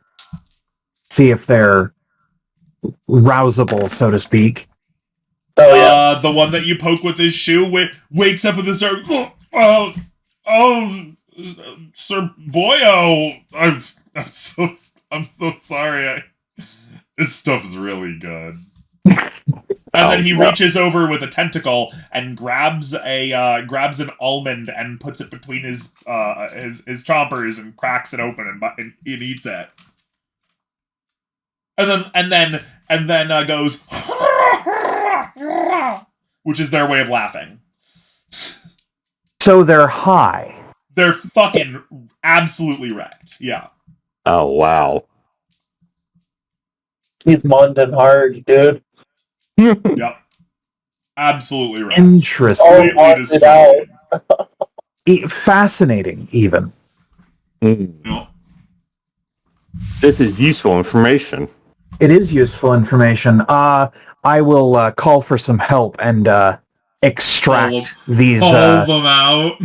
rousable, so to speak. Oh yeah. The one that you poke with his shoe wakes up with this start. Sir Boyo, I'm so sorry. This stuff's really good. And then he reaches over with a tentacle and grabs an almond and puts it between his chompers and cracks it open and eats it. And then goes, which is their way of laughing. So they're high. They're fucking absolutely wrecked. Yeah. Oh, wow. He's London hard, dude. Yep. Absolutely right. Interesting. Oh, Completely destroyed. Fascinating, even. No. This is useful information. It is useful information. I will call for some help and extract these. Pull them out.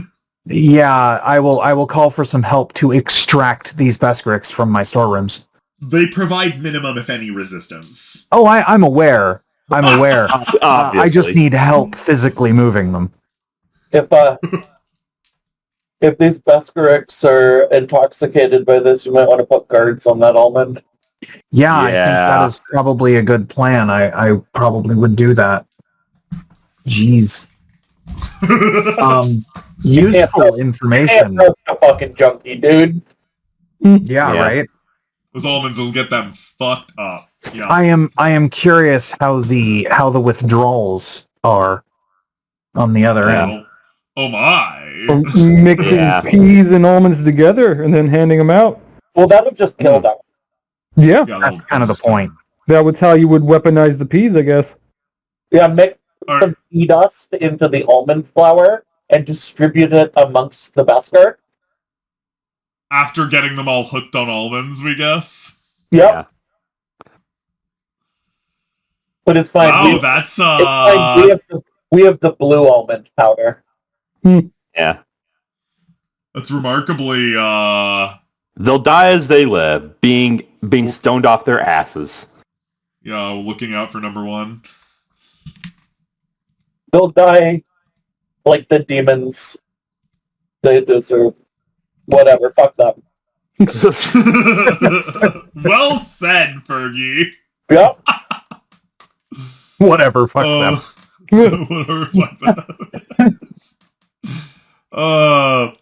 Yeah, I will call for some help to extract these Besgorix from my storerooms. They provide minimum, if any, resistance. Oh, I'm aware. I'm aware. Obviously. I just need help physically moving them. If these Besgorix are intoxicated by this, you might want to put guards on that almond. Yeah, I think that is probably a good plan. I probably would do that. Jeez. Useful information. That's a fucking junkie, dude. Yeah, right? Those almonds will get them fucked up. Yeah. I am curious how the withdrawals are on the other end. Oh my. Mixing peas and almonds together and then handing them out. Well, that would just kill them. Yeah, That's kind of the point. that was how you would weaponize the peas, I guess. Yeah, mix Alright. some pea dust into the almond flour and distribute it amongst the Beskar. After getting them all hooked on almonds, we guess. Yep. Yeah. But it's fine. Wow, that's It's fine. We have the blue almond powder. Yeah. that's remarkably They'll die as they live, being stoned off their asses. looking out for number one. They'll die like the demons they deserve. Whatever, fuck them. Well said, Fergie. Yep. Whatever, fuck them. Whatever, fuck that.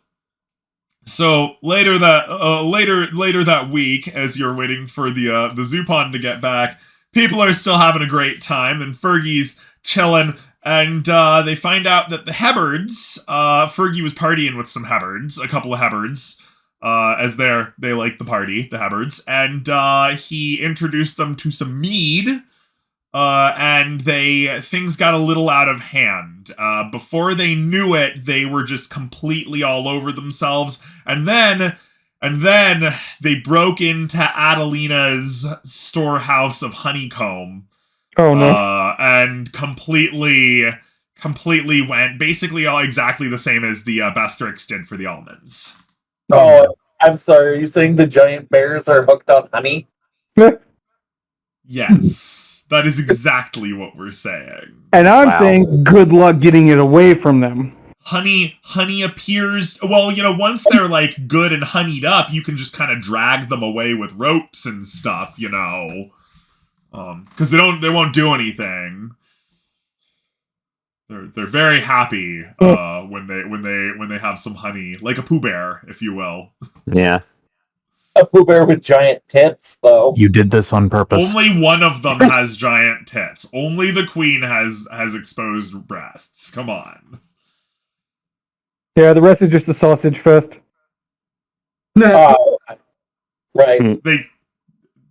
So later that week, as you're waiting for the Zupon to get back, people are still having a great time, and Fergie's chilling, and they find out that the Hebbards, Fergie was partying with some Hebbards, a couple of Hebbards, as they like the party, the Hebbards, and he introduced them to some mead. And things got a little out of hand. Before they knew it, they were just completely all over themselves. And then they broke into Adelina's storehouse of honeycomb. Oh no. And completely went basically all exactly the same as the Besgorix did for the almonds. Oh, I'm sorry. Are you saying the giant bears are hooked on honey? Yes, that is exactly what we're saying. And I'm Wow. saying good luck getting it away from them. Honey appears, well, once they're like good and honeyed up, you can just kind of drag them away with ropes and stuff, because they won't do anything. They're very happy when they have some honey, like a Pooh Bear, if you will. Yeah. A Pooh Bear with giant tits, though. You did this on purpose. Only one of them has giant tits. Only the queen has exposed breasts. Come on. Yeah, the rest is just a sausage fest. Oh, right. They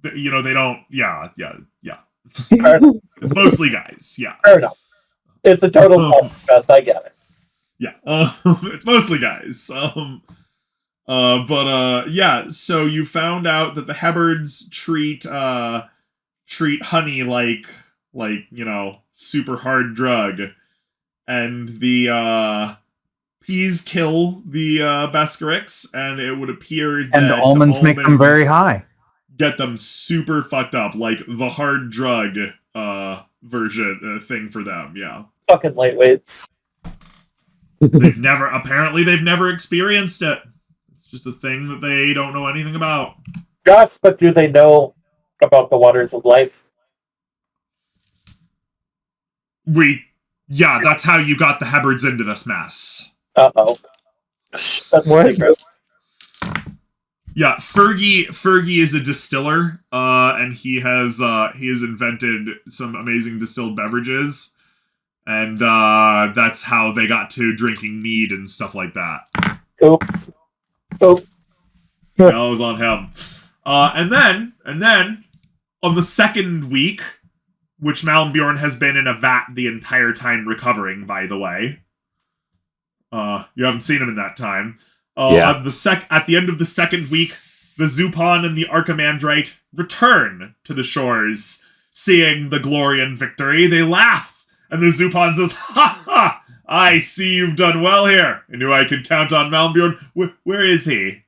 don't. Yeah. Fair enough. It's mostly guys. Yeah. Fair enough. It's a total sausage fest. I get it. Yeah. It's mostly guys. Yeah, so you found out that the Hebbards treat honey like super hard drug, and the peas kill the Besgorix, and it would appear that And the almonds make them very high. get them super fucked up, like the hard drug version thing for them. Yeah, Fucking lightweights. they've never experienced it. It's just a thing that they don't know anything about. Yes, but do they know about the waters of life? Yeah, that's how you got the Hebbards into this mess. Uh-oh. That's What? secret. Yeah, Fergie is a distiller, and he has invented some amazing distilled beverages, and that's how they got to drinking mead and stuff like that. Oops. That was on him. And then on the second week, which Malmbjorn has been in a vat the entire time recovering, by the way. You haven't seen him in that time. Yeah. At the end of the second week, the Zupon and the Archimandrite return to the shores. Seeing the glory and victory, they laugh. And the Zupon says, "Ha ha! I see you've done well here. I knew I could count on Malmbjorn. Where is he?"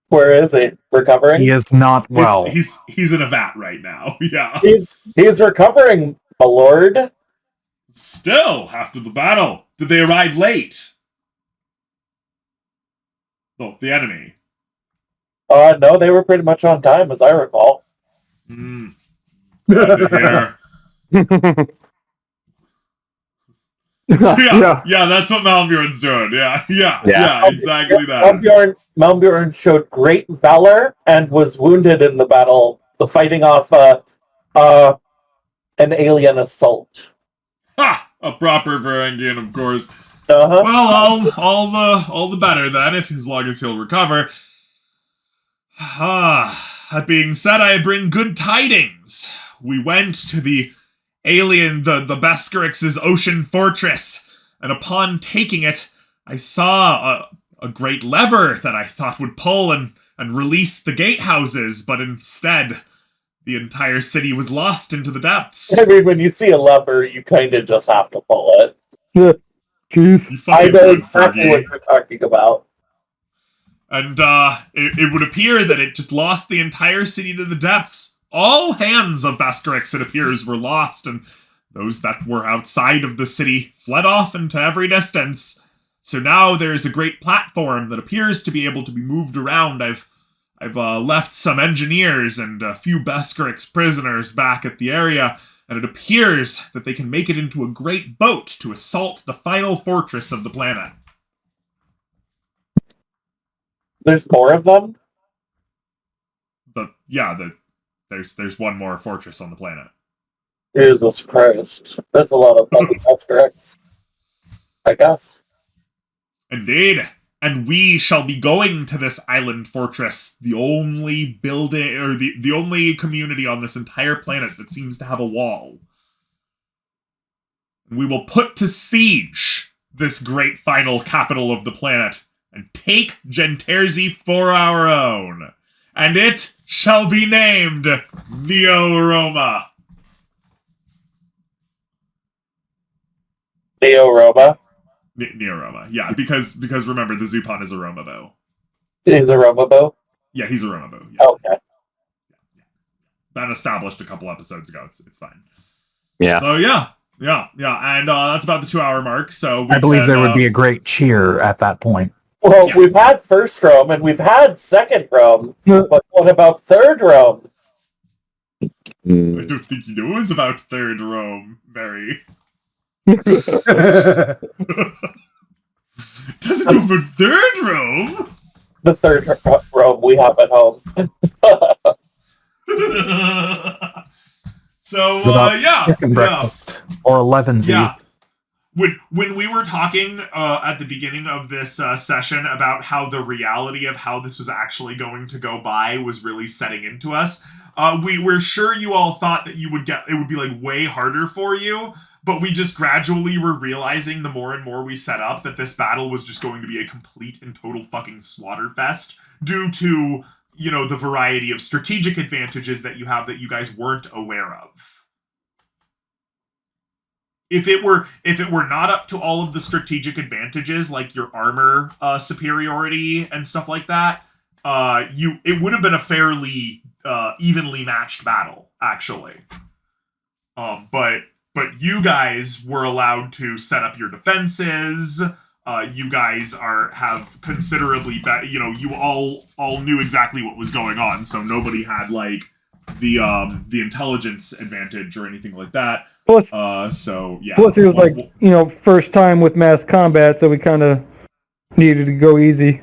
Where is he? Recovering? He is not well. He's in a vat right now. Yeah. He's recovering, my lord. Still, after the battle, did they arrive late? Oh, the enemy. No, they were pretty much on time, as I recall. Glad to hear. Yeah, that's what Malmbjorn's doing. Yeah, exactly that. Malmbjorn showed great valor and was wounded in the battle, fighting off an alien assault. Ha! A proper Varangian, of course. Uh-huh. Well, all the better then, as long as he'll recover. That being said, I bring good tidings. We went to the alien, the Besgorix's ocean fortress, and upon taking it, I saw a great lever that I thought would pull and release the gatehouses, but instead, the entire city was lost into the depths. I mean, when you see a lever, you kind of just have to pull it. Jeez. You I fucking know would, exactly Fergie. what you're talking about. And it would appear that it just lost the entire city to the depths. All hands of Besgorix, it appears, were lost, and those that were outside of the city fled off into every distance. So now there is a great platform that appears to be able to be moved around. I've left some engineers and a few Besgorix prisoners back at the area, and it appears that they can make it into a great boat to assault the final fortress of the planet. There's more of them? There's one more fortress on the planet. Jesus Christ. That's a lot of fucking Besgorix. I guess. Indeed. And we shall be going to this island fortress, the only building, or the only community on this entire planet that seems to have a wall. And we will put to siege this great final capital of the planet, and take Genterzi for our own. And it shall be named Neo-Roma. Neo-Roma? Neo-Roma, yeah, because remember, the Zupon is a Romabow. He's a Romabow? Yeah, he's a Romabow. Yeah. Okay. That established a couple episodes ago. It's fine. Yeah. So yeah, and that's about the 2-hour mark. So I believe there would be a great cheer at that point. Well, Yeah. we've had first Rome and we've had second Rome, but what about third Rome? I don't think he knows about third Rome, Barry. Doesn't know about third Rome. The third Rome we have at home. So Without chicken breakfast or 11s. Yeah. When we were talking at the beginning of this session about how the reality of how this was actually going to go by was really setting into us, we were sure you all thought that it would be like way harder for you, but we just gradually were realizing the more and more we set up that this battle was just going to be a complete and total fucking slaughter fest due to, you know, the variety of strategic advantages that you have that you guys weren't aware of. If it were not up to all of the strategic advantages, like your armor superiority and stuff like that, it would have been a fairly evenly matched battle, actually. But you guys were allowed to set up your defenses. You guys have considerably better. You know, you all knew exactly what was going on, so nobody had like the intelligence advantage or anything like that. Plus, so yeah. plus it was like, you know, first time with mass combat, so we kind of needed to go easy.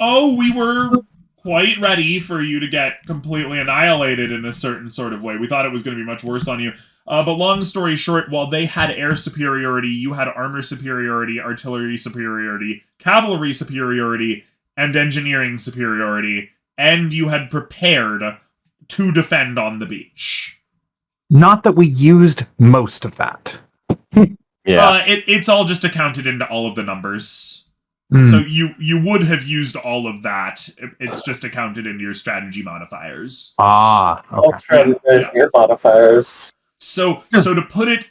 Oh, we were quite ready for you to get completely annihilated in a certain sort of way. We thought it was going to be much worse on you. But long story short, while they had air superiority, you had armor superiority, artillery superiority, cavalry superiority, and engineering superiority, and you had prepared to defend on the beach. Not that we used most of that. Yeah. It's all just accounted into all of the numbers. Mm. So you would have used all of that. It's just accounted into your strategy modifiers. Ah, All okay. strategies, your modifiers. So to put it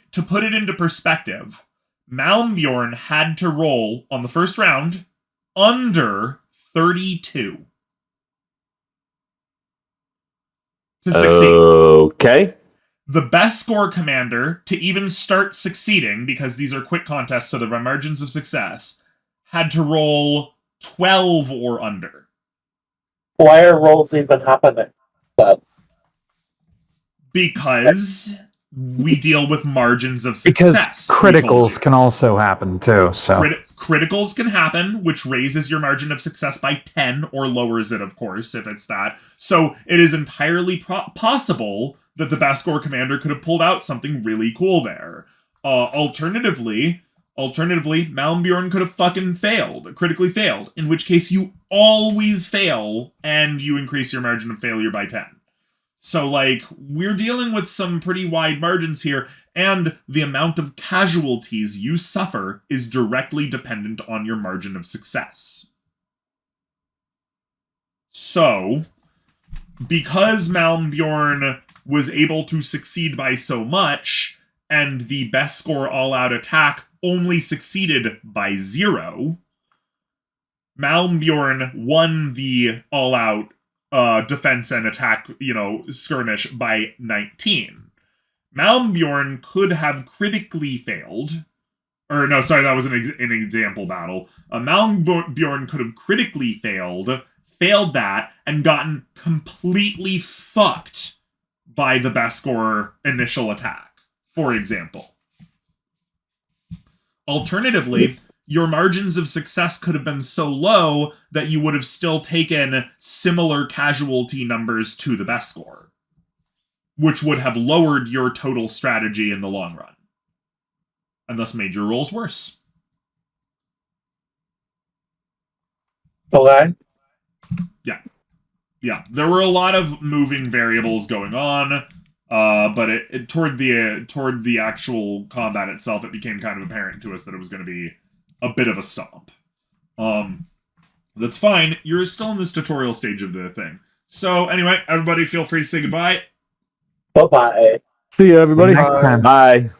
into perspective, Malmbjorn had to roll on the first round under 32 to succeed. Okay. The best score commander to even start succeeding, because these are quick contests, so there are margins of success, had to roll 12 or under. Why are rolls even happening? Because we deal with margins of Because success. we told criticals you. can also happen too. So Criticals can happen, which raises your margin of success by 10 or lowers it, of course, if it's that. So it is entirely possible that the best score commander could have pulled out something really cool there. Alternatively, Malmbjorn could have fucking critically failed, in which case you always fail and you increase your margin of failure by 10. So, like, we're dealing with some pretty wide margins here, and the amount of casualties you suffer is directly dependent on your margin of success. So, because Malmbjorn was able to succeed by so much, and the best score all-out attack only succeeded by 0, Malmbjorn won the all-out defense and attack, skirmish by 19. Malmbjorn could have critically failed. Or, no, sorry, that was an example battle. Malmbjorn could have critically failed that, and gotten completely fucked by the best score initial attack, for example. Alternatively, your margins of success could have been so low that you would have still taken similar casualty numbers to the best score, which would have lowered your total strategy in the long run, and thus made your rolls worse. Okay. Yeah, there were a lot of moving variables going on, but toward the actual combat itself, it became kind of apparent to us that it was going to be a bit of a stomp. That's fine. You're still in this tutorial stage of the thing. So anyway, everybody feel free to say goodbye. Bye-bye. See you, everybody. next time. Bye.